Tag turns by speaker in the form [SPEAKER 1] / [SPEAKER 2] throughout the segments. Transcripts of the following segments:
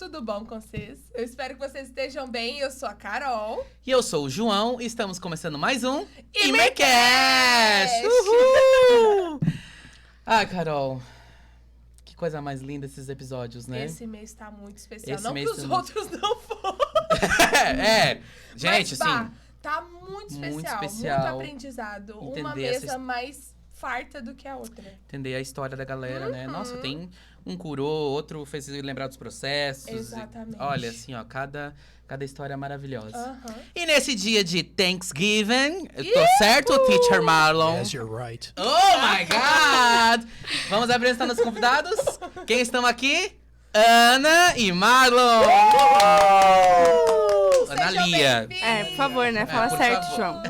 [SPEAKER 1] tudo bom com vocês? Eu espero que vocês estejam bem. Eu sou a Carol.
[SPEAKER 2] E eu sou o João e estamos começando mais um
[SPEAKER 1] Imercast!
[SPEAKER 2] Uhul! Ah, Carol, que coisa mais linda esses episódios, né?
[SPEAKER 1] Esse mês tá muito especial.
[SPEAKER 2] Esse
[SPEAKER 1] não que
[SPEAKER 2] mês
[SPEAKER 1] os
[SPEAKER 2] tá
[SPEAKER 1] outros não foram.
[SPEAKER 2] Gente,
[SPEAKER 1] Mas,
[SPEAKER 2] assim,
[SPEAKER 1] tá muito especial. Muito aprendizado.
[SPEAKER 2] Entender
[SPEAKER 1] Uma mesa mais farta do que a outra.
[SPEAKER 2] entender a história da galera, né? Nossa, tem um curou, outro fez lembrar dos processos.
[SPEAKER 1] Exatamente.
[SPEAKER 2] Olha, assim, ó, cada história é maravilhosa.
[SPEAKER 1] E
[SPEAKER 2] E nesse dia de Thanksgiving, eu tô certo, Teacher Marlon?
[SPEAKER 3] Yes, you're right.
[SPEAKER 2] Oh my God! Vamos apresentar nossos convidados? Quem estão aqui? Ana e Marlon! Ana Lia.
[SPEAKER 4] Por favor, né? Fala
[SPEAKER 2] por
[SPEAKER 4] certo,
[SPEAKER 2] favor.
[SPEAKER 4] João.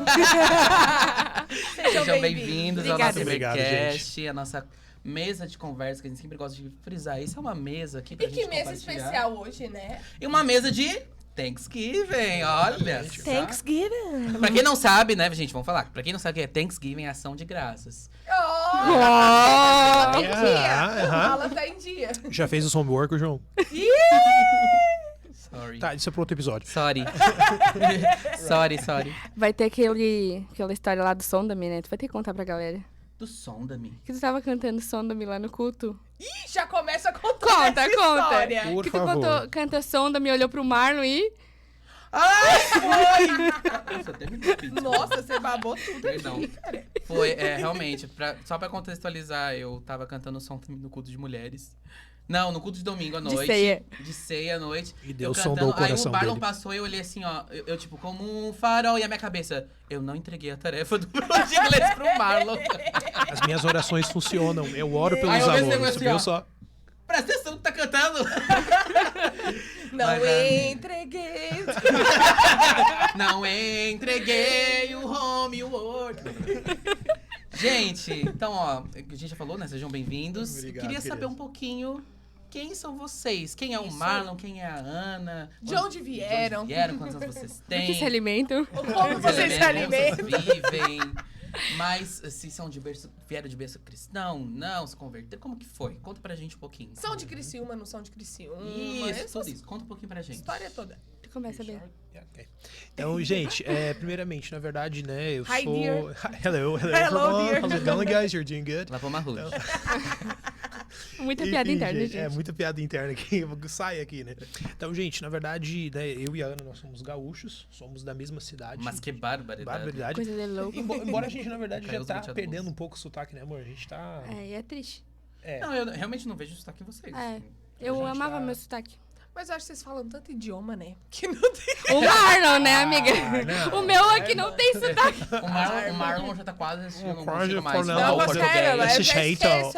[SPEAKER 1] Sejam
[SPEAKER 2] Sejam
[SPEAKER 1] bem-vindos.
[SPEAKER 2] bem-vindos ao
[SPEAKER 4] Obrigada.
[SPEAKER 2] nosso
[SPEAKER 3] Obrigado,
[SPEAKER 2] Imercast, a nossa mesa de conversa, que a gente sempre gosta de frisar. Isso é uma mesa aqui pra
[SPEAKER 1] E
[SPEAKER 2] gente
[SPEAKER 1] que mesa
[SPEAKER 2] compartilhar.
[SPEAKER 1] especial hoje, né?
[SPEAKER 2] E uma mesa de Thanksgiving, olha só.
[SPEAKER 4] Thanksgiving.
[SPEAKER 2] Pra quem não sabe, né, gente, vamos falar. Pra quem não sabe o que é Thanksgiving, é ação de graças.
[SPEAKER 1] Ela tá em
[SPEAKER 3] Yeah,
[SPEAKER 1] dia.
[SPEAKER 3] aham.
[SPEAKER 1] Ela tá em dia.
[SPEAKER 3] Já fez o homework, João?
[SPEAKER 2] Sorry.
[SPEAKER 3] Tá, isso é pro outro episódio.
[SPEAKER 2] Sorry. sorry.
[SPEAKER 4] Vai ter aquela história lá do Sonda-me, né? Tu vai ter que contar pra galera.
[SPEAKER 2] Do Sonda-me.
[SPEAKER 4] Que tu tava cantando Sonda-me lá no culto.
[SPEAKER 1] Ih, já começa a contar
[SPEAKER 4] Conta,
[SPEAKER 1] essa
[SPEAKER 4] conta.
[SPEAKER 1] história.
[SPEAKER 3] Por
[SPEAKER 4] Que tu
[SPEAKER 3] favor.
[SPEAKER 4] canta Sonda-me, olhou pro Marlon e...
[SPEAKER 2] Ai, foi! Nossa, até me despedi.
[SPEAKER 1] Nossa, você babou tudo
[SPEAKER 2] Perdão.
[SPEAKER 1] aqui, cara.
[SPEAKER 2] Foi, realmente, só pra contextualizar, eu tava cantando som no culto de mulheres. Não, no culto de domingo à
[SPEAKER 4] De
[SPEAKER 2] noite.
[SPEAKER 4] ceia.
[SPEAKER 2] De ceia à noite.
[SPEAKER 3] E Deus
[SPEAKER 2] eu
[SPEAKER 3] sondou o
[SPEAKER 2] cantando, aí o
[SPEAKER 3] coração
[SPEAKER 2] Marlon
[SPEAKER 3] dele.
[SPEAKER 2] passou e eu olhei assim, ó. Eu, tipo, como um farol e a minha cabeça. Eu não entreguei a tarefa do prova de inglês pro Marlon.
[SPEAKER 3] As minhas orações funcionam. Eu oro pelos
[SPEAKER 2] Aí eu pensei
[SPEAKER 3] alunos,
[SPEAKER 2] assim,
[SPEAKER 3] viu
[SPEAKER 2] ó.
[SPEAKER 3] só?
[SPEAKER 2] Presta atenção que tá cantando.
[SPEAKER 1] Não
[SPEAKER 2] Mas,
[SPEAKER 1] entreguei.
[SPEAKER 2] Não entreguei o homework. Gente, então, ó, a gente já falou, né? Sejam bem-vindos.
[SPEAKER 3] Obrigado,
[SPEAKER 2] Queria saber
[SPEAKER 3] querido.
[SPEAKER 2] um pouquinho quem são vocês. Quem é o
[SPEAKER 1] Isso.
[SPEAKER 2] Marlon, quem é a Ana.
[SPEAKER 1] De onde vieram?
[SPEAKER 2] Quantos anos vocês
[SPEAKER 4] Do
[SPEAKER 2] têm.
[SPEAKER 4] que se alimentam.
[SPEAKER 1] Como vocês se
[SPEAKER 2] Como
[SPEAKER 1] alimentam?
[SPEAKER 2] vocês vivem. Mas se são vieram de berço cristão, não, se converteram, como que foi? Conta pra gente um pouquinho.
[SPEAKER 1] São de Criciúma, não são de Criciúma?
[SPEAKER 2] Isso,
[SPEAKER 1] Essa
[SPEAKER 2] tudo isso. Conta um pouquinho pra gente.
[SPEAKER 1] história toda.
[SPEAKER 4] Tu começa bem.
[SPEAKER 3] Yeah, okay. Então, gente, primeiramente, na verdade, né, eu
[SPEAKER 1] Hi,
[SPEAKER 3] sou...
[SPEAKER 1] dear.
[SPEAKER 3] Hello,
[SPEAKER 1] Hello,
[SPEAKER 3] everyone.
[SPEAKER 1] dear.
[SPEAKER 3] How's it going, guys? You're doing good?
[SPEAKER 2] Lavou uma rude.
[SPEAKER 4] Muita piada
[SPEAKER 3] Enfim,
[SPEAKER 4] interna, gente.
[SPEAKER 3] É, muita piada interna que sai aqui, né? Então, gente, na verdade, né, eu e a Ana, nós somos gaúchos, somos da mesma cidade.
[SPEAKER 2] Mas que barbaridade.
[SPEAKER 3] Barbaridade.
[SPEAKER 4] Coisa de louco.
[SPEAKER 3] Embora a gente, na verdade,
[SPEAKER 2] Caiu
[SPEAKER 3] já
[SPEAKER 2] os
[SPEAKER 3] tá
[SPEAKER 2] bateadores.
[SPEAKER 3] perdendo um pouco o sotaque, né, amor? A gente tá...
[SPEAKER 4] E é triste.
[SPEAKER 2] Não, eu realmente não vejo sotaque em vocês.
[SPEAKER 4] Eu
[SPEAKER 3] gente
[SPEAKER 4] amava
[SPEAKER 3] tá-
[SPEAKER 4] meu sotaque.
[SPEAKER 1] Mas eu acho que vocês falam tanto idioma, né? Que não tem.
[SPEAKER 4] O Marlon, né, amiga?
[SPEAKER 3] não.
[SPEAKER 4] O meu aqui não tem sotaque.
[SPEAKER 2] O Marlon já tá quase assistindo, não
[SPEAKER 3] Quase
[SPEAKER 2] chega mais.
[SPEAKER 3] falando
[SPEAKER 2] Não,
[SPEAKER 3] o
[SPEAKER 2] o
[SPEAKER 3] português.
[SPEAKER 2] português.
[SPEAKER 1] eu
[SPEAKER 3] Esse
[SPEAKER 1] já
[SPEAKER 3] jeito.
[SPEAKER 1] esqueço.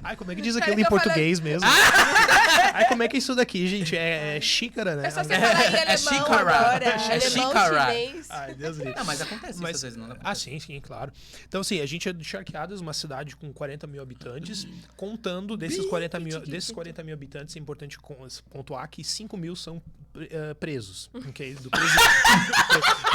[SPEAKER 3] Ai, como é que diz
[SPEAKER 1] Cara,
[SPEAKER 3] aquilo
[SPEAKER 1] que
[SPEAKER 3] em
[SPEAKER 1] eu
[SPEAKER 3] português mesmo? Ai, como é que é isso daqui, gente? É xícara, né?
[SPEAKER 1] É só você falar em alemão
[SPEAKER 2] xícara.
[SPEAKER 1] agora.
[SPEAKER 2] É
[SPEAKER 1] Alemão,
[SPEAKER 2] xícara.
[SPEAKER 1] chinês.
[SPEAKER 3] Ai, Deus livre.
[SPEAKER 2] Não, mas acontece
[SPEAKER 3] Mas-
[SPEAKER 2] isso às vezes, não
[SPEAKER 3] Ah, sim, claro. Então, assim, a gente é de Charqueadas, uma cidade com 40 mil habitantes. Contando desses 40 mil habitantes, é importante pontuar que 5 mil são presos. Ok? Do presídio.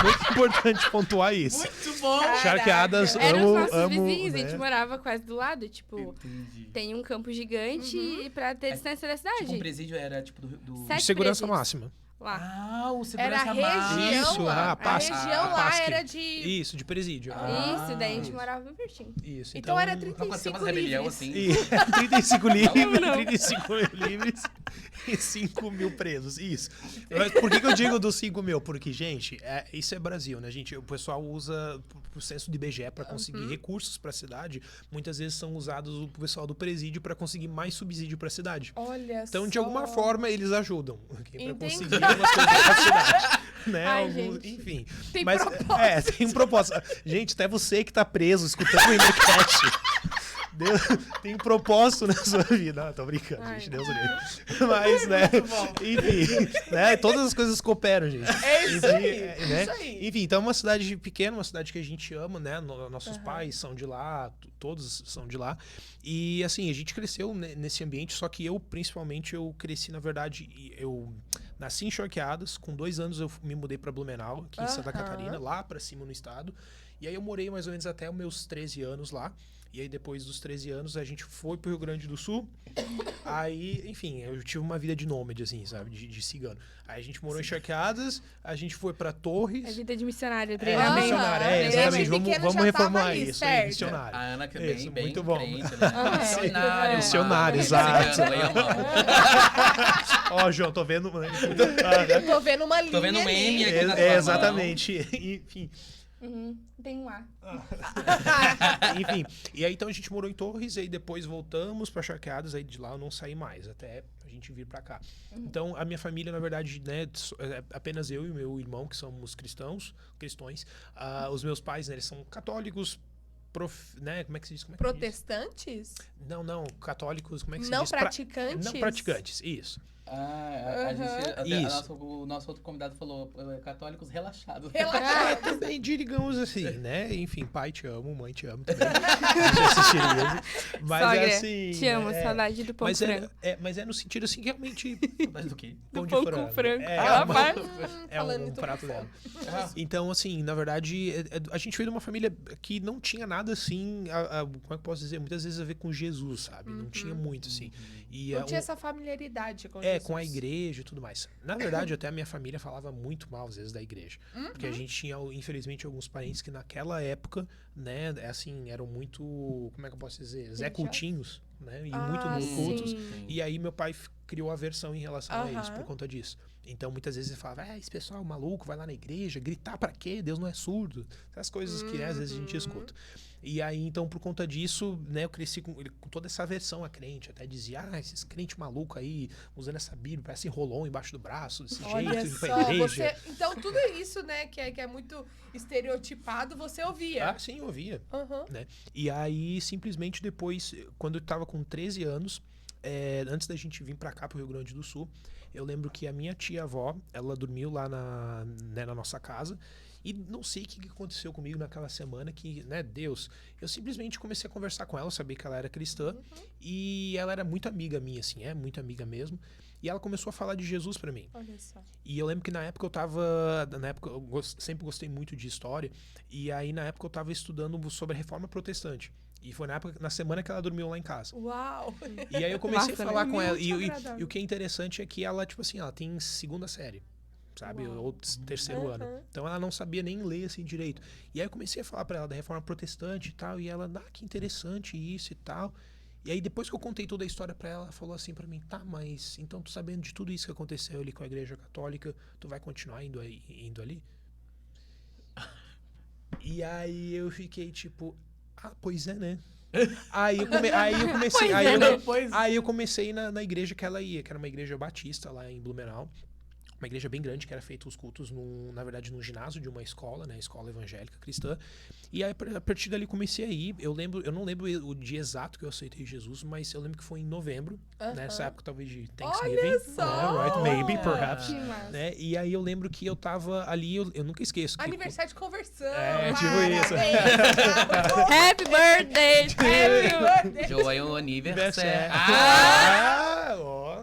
[SPEAKER 3] Muito importante pontuar isso.
[SPEAKER 2] Muito bom!
[SPEAKER 3] Charqueadas,
[SPEAKER 4] Eram os nossos
[SPEAKER 3] amo,
[SPEAKER 4] vizinhos, a
[SPEAKER 3] né?
[SPEAKER 4] gente morava quase do lado. Tipo,
[SPEAKER 2] Entendi.
[SPEAKER 4] tem um campo gigante e pra ter distância da cidade.
[SPEAKER 2] Tipo, um presídio era tipo do...
[SPEAKER 4] Sete
[SPEAKER 3] De segurança
[SPEAKER 4] presídios.
[SPEAKER 3] máxima.
[SPEAKER 4] Lá.
[SPEAKER 2] Ah, o
[SPEAKER 1] Era
[SPEAKER 2] segurança
[SPEAKER 1] a região
[SPEAKER 3] Isso,
[SPEAKER 1] lá.
[SPEAKER 3] ah,
[SPEAKER 1] A
[SPEAKER 3] Pasque.
[SPEAKER 1] região lá
[SPEAKER 3] Pasque.
[SPEAKER 1] era de...
[SPEAKER 3] Isso, de presídio.
[SPEAKER 4] Isso, daí a gente morava bem pertinho.
[SPEAKER 3] Isso.
[SPEAKER 1] Então era
[SPEAKER 2] Aconteceu
[SPEAKER 1] 35
[SPEAKER 2] umas rebelião
[SPEAKER 1] livres.
[SPEAKER 2] assim.
[SPEAKER 3] E 35 livres,
[SPEAKER 4] Não.
[SPEAKER 3] 35 mil livres e 5 mil presos. Isso. Mas por que eu digo dos 5 mil? Porque, gente, isso é Brasil, né, gente? O pessoal usa o censo de IBGE para conseguir recursos para a cidade. Muitas vezes são usados o pessoal do presídio para conseguir mais subsídio para a cidade.
[SPEAKER 1] Olha
[SPEAKER 3] Então, de
[SPEAKER 1] só.
[SPEAKER 3] alguma forma, eles ajudam para
[SPEAKER 1] Entendi.
[SPEAKER 3] conseguir umas coisas pra cidade. Né?
[SPEAKER 4] Ai,
[SPEAKER 3] Alguns-
[SPEAKER 4] gente.
[SPEAKER 3] enfim.
[SPEAKER 1] Tem
[SPEAKER 3] Mas,
[SPEAKER 1] propósito.
[SPEAKER 3] tem um propósito. Gente, até você que tá preso escutando o Imercast. Tem um propósito na sua vida. Não, tô brincando,
[SPEAKER 4] Ai.
[SPEAKER 3] gente. Deus o livre. Mas, né? Enfim, né? Todas as coisas cooperam, gente.
[SPEAKER 1] É isso aí,
[SPEAKER 3] Né?
[SPEAKER 1] isso aí.
[SPEAKER 3] Enfim, então é uma cidade pequena, uma cidade que a gente ama, né? Nossos pais são de lá, todos são de lá. E assim, a gente cresceu nesse ambiente, só que eu, principalmente, eu cresci, na verdade, eu nasci em Charqueadas, com 2 anos eu me mudei para Blumenau, aqui em Santa Catarina, lá para cima no estado. E aí eu morei mais ou menos até os meus 13 anos lá. E aí depois dos 13 anos a gente foi pro Rio Grande do Sul. Aí, enfim, eu tive uma vida de nômade, assim, sabe? De cigano. Aí a gente morou em Charqueadas, a gente foi pra Torres.
[SPEAKER 4] É vida de missionário,
[SPEAKER 3] É,
[SPEAKER 4] treinamento.
[SPEAKER 3] missionário,
[SPEAKER 1] Desde
[SPEAKER 3] exatamente.
[SPEAKER 1] pequeno
[SPEAKER 3] Vamos
[SPEAKER 1] já tava
[SPEAKER 3] reformular
[SPEAKER 1] ali,
[SPEAKER 3] isso,
[SPEAKER 1] certo?
[SPEAKER 3] missionário.
[SPEAKER 2] A Ana que é
[SPEAKER 3] Isso,
[SPEAKER 2] bem
[SPEAKER 3] muito bom.
[SPEAKER 2] crente, né? Missionário.
[SPEAKER 3] Missionário,
[SPEAKER 2] mano.
[SPEAKER 3] exato.
[SPEAKER 2] Cigano, aí, amor.
[SPEAKER 3] Ó, João, tô vendo.
[SPEAKER 1] Tô vendo uma linha.
[SPEAKER 2] Tô vendo um meme aqui na
[SPEAKER 3] É,
[SPEAKER 2] sua
[SPEAKER 3] exatamente. Enfim.
[SPEAKER 4] Tem um lá.
[SPEAKER 3] Enfim, e aí então a gente morou em Torres, e aí depois voltamos pra Charqueadas, aí de lá eu não saí mais, até a gente vir pra cá. Então a minha família, na verdade, né, é apenas eu e o meu irmão, que somos cristãos. Os meus pais, né, eles são católicos, né, como é que se diz? Como é que se diz?
[SPEAKER 1] Protestantes?
[SPEAKER 3] Não, católicos, como é que se
[SPEAKER 1] Não
[SPEAKER 3] diz?
[SPEAKER 1] praticantes?
[SPEAKER 3] Não praticantes, isso.
[SPEAKER 2] A gente, até
[SPEAKER 3] Isso.
[SPEAKER 2] o nosso outro convidado falou católicos relaxados.
[SPEAKER 3] Também digamos assim, né? Enfim, pai te amo, mãe te amo também. Deixa eu assistir mesmo. Mas
[SPEAKER 4] Sogra,
[SPEAKER 3] é assim.
[SPEAKER 4] te amo, saudade do pão
[SPEAKER 3] mas
[SPEAKER 4] com frango.
[SPEAKER 3] mas é no sentido assim, que realmente.
[SPEAKER 2] Mas do quê?
[SPEAKER 4] Do
[SPEAKER 3] de
[SPEAKER 4] pão com frango.
[SPEAKER 3] É,
[SPEAKER 4] Ela
[SPEAKER 3] uma-
[SPEAKER 4] faz.
[SPEAKER 3] é
[SPEAKER 1] Falando
[SPEAKER 3] um
[SPEAKER 1] em
[SPEAKER 3] prato
[SPEAKER 1] tudo
[SPEAKER 3] dela.
[SPEAKER 2] Ah,
[SPEAKER 3] Então, assim, na verdade, a gente veio de uma família que não tinha nada assim, como é que eu posso dizer? Muitas vezes a ver com Jesus, sabe? Não tinha muito, assim. E,
[SPEAKER 1] Não tinha essa familiaridade com
[SPEAKER 3] com a
[SPEAKER 1] Jesus.
[SPEAKER 3] igreja e tudo mais. Na verdade, até a minha família falava muito mal, às vezes, da igreja. Porque a gente tinha, infelizmente, alguns parentes que naquela época, né, assim, eram muito, como é que eu posso dizer? Zé
[SPEAKER 1] Religiosos?
[SPEAKER 3] Cultinhos, né? E muito no
[SPEAKER 1] sim.
[SPEAKER 3] cultos. E aí meu pai criou aversão em relação a eles
[SPEAKER 1] Aham.
[SPEAKER 3] por conta disso. Então, muitas vezes ele falava, esse pessoal maluco vai lá na igreja, gritar pra quê? Deus não é surdo. Essas coisas que, né, às vezes, a gente escuta. E aí, então, por conta disso, né, eu cresci com toda essa aversão a crente. Até dizia, esses crentes malucos aí, usando essa Bíblia, parece Rolon embaixo do braço, desse
[SPEAKER 1] Olha
[SPEAKER 3] jeito, indo pra
[SPEAKER 1] só,
[SPEAKER 3] igreja.
[SPEAKER 1] então tudo isso, né, que é muito estereotipado, você ouvia.
[SPEAKER 3] Ah, sim, eu ouvia.
[SPEAKER 1] Aham.
[SPEAKER 3] Né? E aí, simplesmente depois, quando eu tava com 13 anos, antes da gente vir pra cá, pro Rio Grande do Sul, eu lembro que a minha tia-avó, ela dormiu lá na nossa casa, e não sei o que aconteceu comigo naquela semana que, né, Deus, eu simplesmente comecei a conversar com ela, eu sabia que ela era cristã, e ela era muito amiga minha, assim, muito amiga mesmo, e ela começou a falar de Jesus pra mim.
[SPEAKER 1] Olha só.
[SPEAKER 3] E eu lembro que na época eu sempre gostei muito de história, e aí na época eu tava estudando sobre a Reforma Protestante. E foi na semana que ela dormiu lá em casa.
[SPEAKER 1] Uau!
[SPEAKER 3] E aí eu comecei
[SPEAKER 4] Massa,
[SPEAKER 3] a
[SPEAKER 4] né?
[SPEAKER 3] falar com ela.
[SPEAKER 1] Muito
[SPEAKER 3] E
[SPEAKER 1] agradável.
[SPEAKER 3] o que é interessante é que ela, tipo assim, ela tem segunda série, sabe?
[SPEAKER 1] Uau.
[SPEAKER 3] Ou terceiro ano.
[SPEAKER 1] Aham.
[SPEAKER 3] Então ela não sabia nem ler assim direito. E aí eu comecei a falar pra ela da Reforma Protestante e tal. E ela, que interessante isso e tal. E aí depois que eu contei toda a história pra ela, ela falou assim pra mim, mas então tu sabendo de tudo isso que aconteceu ali com a Igreja Católica, tu vai continuar indo ali? E aí eu fiquei tipo, pois é, né? Aí eu comecei, aí eu comecei na igreja que ela ia, que era uma igreja batista lá em Blumenau. Uma igreja bem grande, que era feito os cultos, na verdade, no ginásio de uma escola, né? Escola evangélica cristã. E aí, a partir dali, comecei a ir. Eu não lembro o dia exato que eu aceitei Jesus, mas eu lembro que foi em novembro, nessa época, talvez, de Thanksgiving.
[SPEAKER 1] Olha só!
[SPEAKER 3] Né? Right? Maybe, perhaps.
[SPEAKER 4] Que massa.
[SPEAKER 3] Né? E aí, eu lembro que eu tava ali, eu nunca esqueço. Que,
[SPEAKER 1] Aniversário de conversão.
[SPEAKER 3] Tipo isso.
[SPEAKER 4] Happy birthday to you.
[SPEAKER 1] Happy birthday.
[SPEAKER 2] Joa é um aniversário.
[SPEAKER 3] Ó.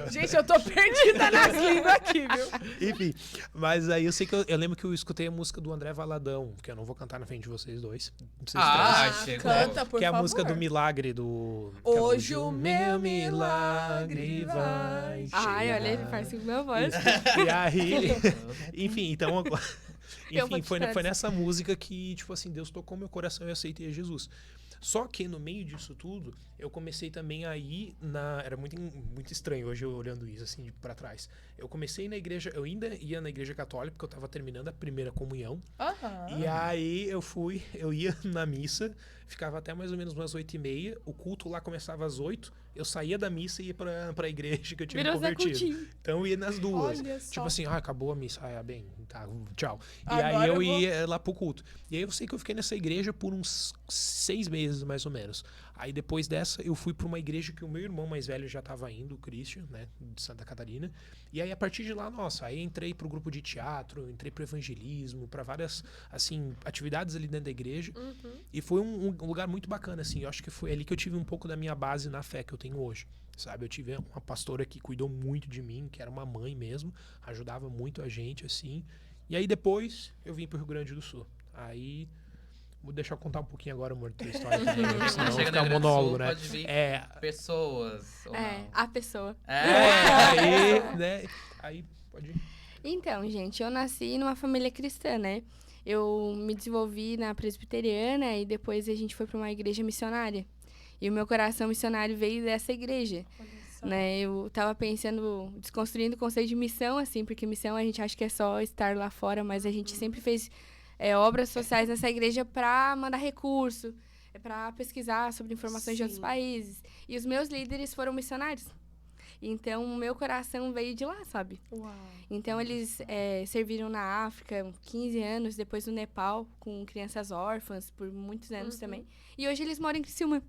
[SPEAKER 1] Gente, eu tô perdida nas línguas aqui, viu?
[SPEAKER 3] Enfim, mas aí eu sei que eu lembro que eu escutei a música do André Valadão, que eu não vou cantar na frente de vocês dois. Não sei se traz.
[SPEAKER 2] Chegou.
[SPEAKER 1] Canta, por
[SPEAKER 3] Que é a
[SPEAKER 1] favor.
[SPEAKER 3] música do milagre do. que é
[SPEAKER 1] Hoje o meu milagre vai
[SPEAKER 4] Ai, olha, ele faz com a minha voz.
[SPEAKER 3] E aí. Enfim, então.
[SPEAKER 4] Eu vou
[SPEAKER 3] Enfim,
[SPEAKER 4] te
[SPEAKER 3] foi
[SPEAKER 4] trazer.
[SPEAKER 3] nessa música que, tipo assim, Deus tocou meu coração e eu aceitei Jesus. Só que no meio disso tudo, eu comecei também a ir era muito estranho hoje eu olhando isso, assim, pra trás. Eu comecei na igreja, eu ainda ia na igreja católica, porque eu tava terminando a primeira comunhão.
[SPEAKER 1] Aham.
[SPEAKER 3] E aí eu ia na missa, ficava até mais ou menos umas 8h30, o culto lá começava às 8h, eu saía da missa e ia pra igreja que eu tinha me
[SPEAKER 4] Virou Zé
[SPEAKER 3] convertido.
[SPEAKER 4] Coutinho.
[SPEAKER 3] Então eu ia nas duas.
[SPEAKER 1] Olha só.
[SPEAKER 3] Tipo assim, acabou a missa, bem, tá, tchau. E
[SPEAKER 1] Agora
[SPEAKER 3] aí eu
[SPEAKER 1] eu vou-
[SPEAKER 3] ia lá pro culto. E aí eu sei que eu fiquei nessa igreja por uns 6 meses, mais ou menos. Aí depois dessa, eu fui pra uma igreja que o meu irmão mais velho já tava indo, o Christian, né, de Santa Catarina. E aí a partir de lá, nossa, aí entrei pro grupo de teatro, entrei pro evangelismo, pra várias, assim, atividades ali dentro da igreja. E foi um lugar muito bacana, assim. Eu acho que foi ali que eu tive um pouco da minha base na fé que eu tenho hoje. Sabe, eu tive uma pastora que cuidou muito de mim, que era uma mãe mesmo, ajudava muito a gente, assim. E aí depois eu vim pro Rio Grande do Sul. Aí Vou deixar eu contar um pouquinho agora, amor, tua história também,
[SPEAKER 2] Quando
[SPEAKER 3] senão
[SPEAKER 2] chega
[SPEAKER 3] fica
[SPEAKER 2] no
[SPEAKER 3] um
[SPEAKER 2] Rio Grande do
[SPEAKER 3] monólogo,
[SPEAKER 2] Sul,
[SPEAKER 3] né?
[SPEAKER 2] pode vir
[SPEAKER 3] É,
[SPEAKER 2] pessoas, ou
[SPEAKER 4] É,
[SPEAKER 2] não?
[SPEAKER 4] a pessoa.
[SPEAKER 3] aí, né? Aí pode ir.
[SPEAKER 4] Então, gente, eu nasci numa família cristã, né? Eu me desenvolvi na presbiteriana e depois a gente foi para uma igreja missionária. E o meu coração missionário veio dessa igreja, né? Eu tava pensando, desconstruindo o conceito de missão, assim, porque missão a gente acha que é só estar lá fora, mas a gente sempre fez obras sociais nessa igreja para mandar recurso, para pesquisar sobre informações de outros
[SPEAKER 1] Sim.
[SPEAKER 4] países. E os meus líderes foram missionários. Então, o meu coração veio de lá, sabe?
[SPEAKER 1] Uau.
[SPEAKER 4] Então, eles serviram na África 15 anos, depois no Nepal, com crianças órfãs, por muitos anos também. E hoje eles moram em Criciúma.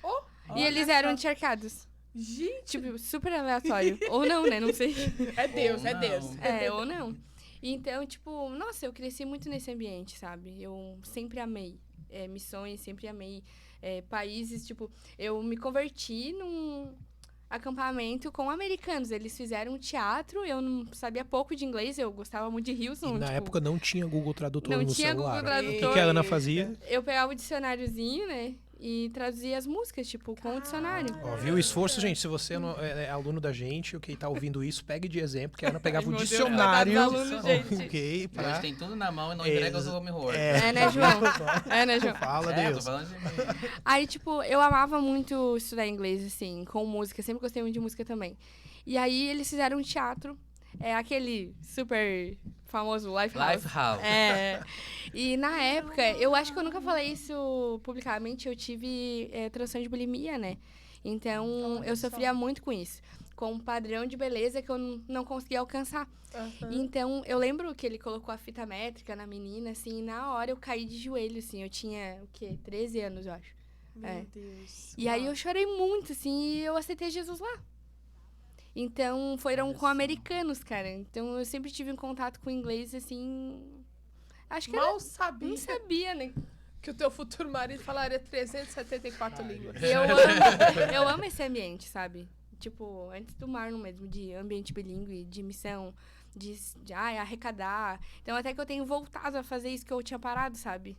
[SPEAKER 1] Oh,
[SPEAKER 4] E eles eram encharcados.
[SPEAKER 1] gente,
[SPEAKER 4] Tipo, super aleatório. Ou não, né? Não sei.
[SPEAKER 1] é Deus,
[SPEAKER 2] Ou
[SPEAKER 1] é
[SPEAKER 2] não.
[SPEAKER 1] Deus.
[SPEAKER 4] Ou não. Então, tipo, nossa, eu cresci muito nesse ambiente, sabe? Eu sempre amei missões, sempre amei países. Tipo, eu me converti num acampamento com americanos. Eles fizeram um teatro, eu não sabia pouco de inglês, eu gostava muito de Hilson.
[SPEAKER 3] E na
[SPEAKER 4] tipo,
[SPEAKER 3] época não tinha Google Tradutor
[SPEAKER 4] não
[SPEAKER 3] no
[SPEAKER 4] tinha
[SPEAKER 3] celular.
[SPEAKER 4] Google
[SPEAKER 3] O que
[SPEAKER 4] Tradutor.
[SPEAKER 3] que a Ana fazia?
[SPEAKER 4] eu pegava o dicionáriozinho, né? E traduzia as músicas, tipo, com o dicionário.
[SPEAKER 3] Ó, viu o esforço, gente? Se você não é aluno da gente, ou quem tá ouvindo isso, pegue de exemplo, que a Ana pegava o
[SPEAKER 4] Ai, meu Deus,
[SPEAKER 3] dicionário.
[SPEAKER 4] coitado dos alunos, gente.
[SPEAKER 3] Ok,
[SPEAKER 2] Hoje
[SPEAKER 3] pra...
[SPEAKER 2] tem tudo na mão e não entrega os homework.
[SPEAKER 4] É, né, João? É, né, João?
[SPEAKER 3] Fala,
[SPEAKER 2] Tô
[SPEAKER 3] Deus.
[SPEAKER 2] falando de mim.
[SPEAKER 4] Aí, tipo, eu amava muito estudar inglês, assim, com música. Sempre gostei muito de música também. E aí, eles fizeram um teatro, aquele super famoso Lifehouse.
[SPEAKER 2] Lifehouse.
[SPEAKER 4] E na época, eu acho que eu nunca falei isso publicamente, eu tive transtorno de bulimia, né? Então, eu sofria muito com isso. Com um padrão de beleza que eu não conseguia alcançar. Então, eu lembro que ele colocou a fita métrica na menina, assim, e na hora eu caí de joelho, assim. Eu tinha, 13 anos, eu acho.
[SPEAKER 1] Meu Deus.
[SPEAKER 4] E aí eu chorei muito, assim, e eu aceitei Jesus lá. Então, foram com americanos, cara. Então, eu sempre tive um contato com inglês, assim... Acho que
[SPEAKER 1] Mal
[SPEAKER 4] eu
[SPEAKER 1] sabia
[SPEAKER 4] não sabia, né?
[SPEAKER 1] que o teu futuro marido falaria 374 línguas.
[SPEAKER 4] E eu amo esse ambiente, sabe? Tipo, antes do Marlon mesmo, de ambiente bilíngue, de missão, de arrecadar. Então, até que eu tenho voltado a fazer isso que eu tinha parado, sabe?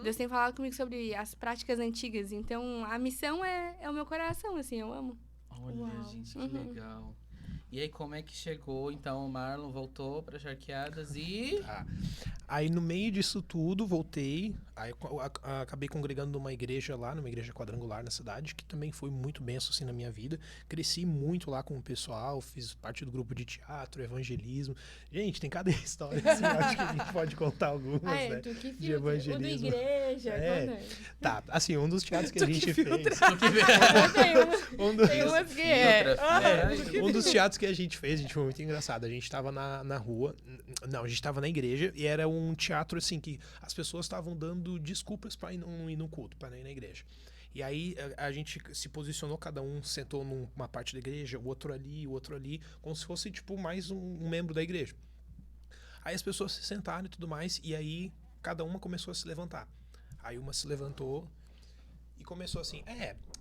[SPEAKER 4] Deus tem falado comigo sobre as práticas antigas. Então, a missão é o meu coração, assim, eu amo.
[SPEAKER 2] Olha,
[SPEAKER 1] Uau.
[SPEAKER 2] gente, que legal. E aí, como é que chegou? Então, o Marlon voltou para Charqueadas e...
[SPEAKER 3] Aí, no meio disso tudo, voltei. Aí, eu acabei congregando numa igreja lá, numa igreja quadrangular na cidade, que também foi muito benção, assim, na minha vida. Cresci muito lá com o pessoal, fiz parte do grupo de teatro, evangelismo. Gente, tem cada história, assim, eu acho que a gente pode contar algumas, né?
[SPEAKER 4] Tu que
[SPEAKER 3] de evangelismo.
[SPEAKER 4] O da igreja.
[SPEAKER 3] Tá, assim, um dos teatros que a gente fez...
[SPEAKER 4] Tem umas que
[SPEAKER 3] Um dos teatros que a gente fez, gente, foi muito engraçado. A gente tava na rua, não, a gente tava na igreja, e era um teatro, assim, que as pessoas estavam dando desculpas pra não ir no culto, pra não ir na igreja. E aí a gente se posicionou, cada um sentou numa parte da igreja, o outro ali, como se fosse, tipo, mais um membro da igreja. Aí as pessoas se sentaram e tudo mais, e aí cada uma começou a se levantar. Aí uma se levantou e começou assim,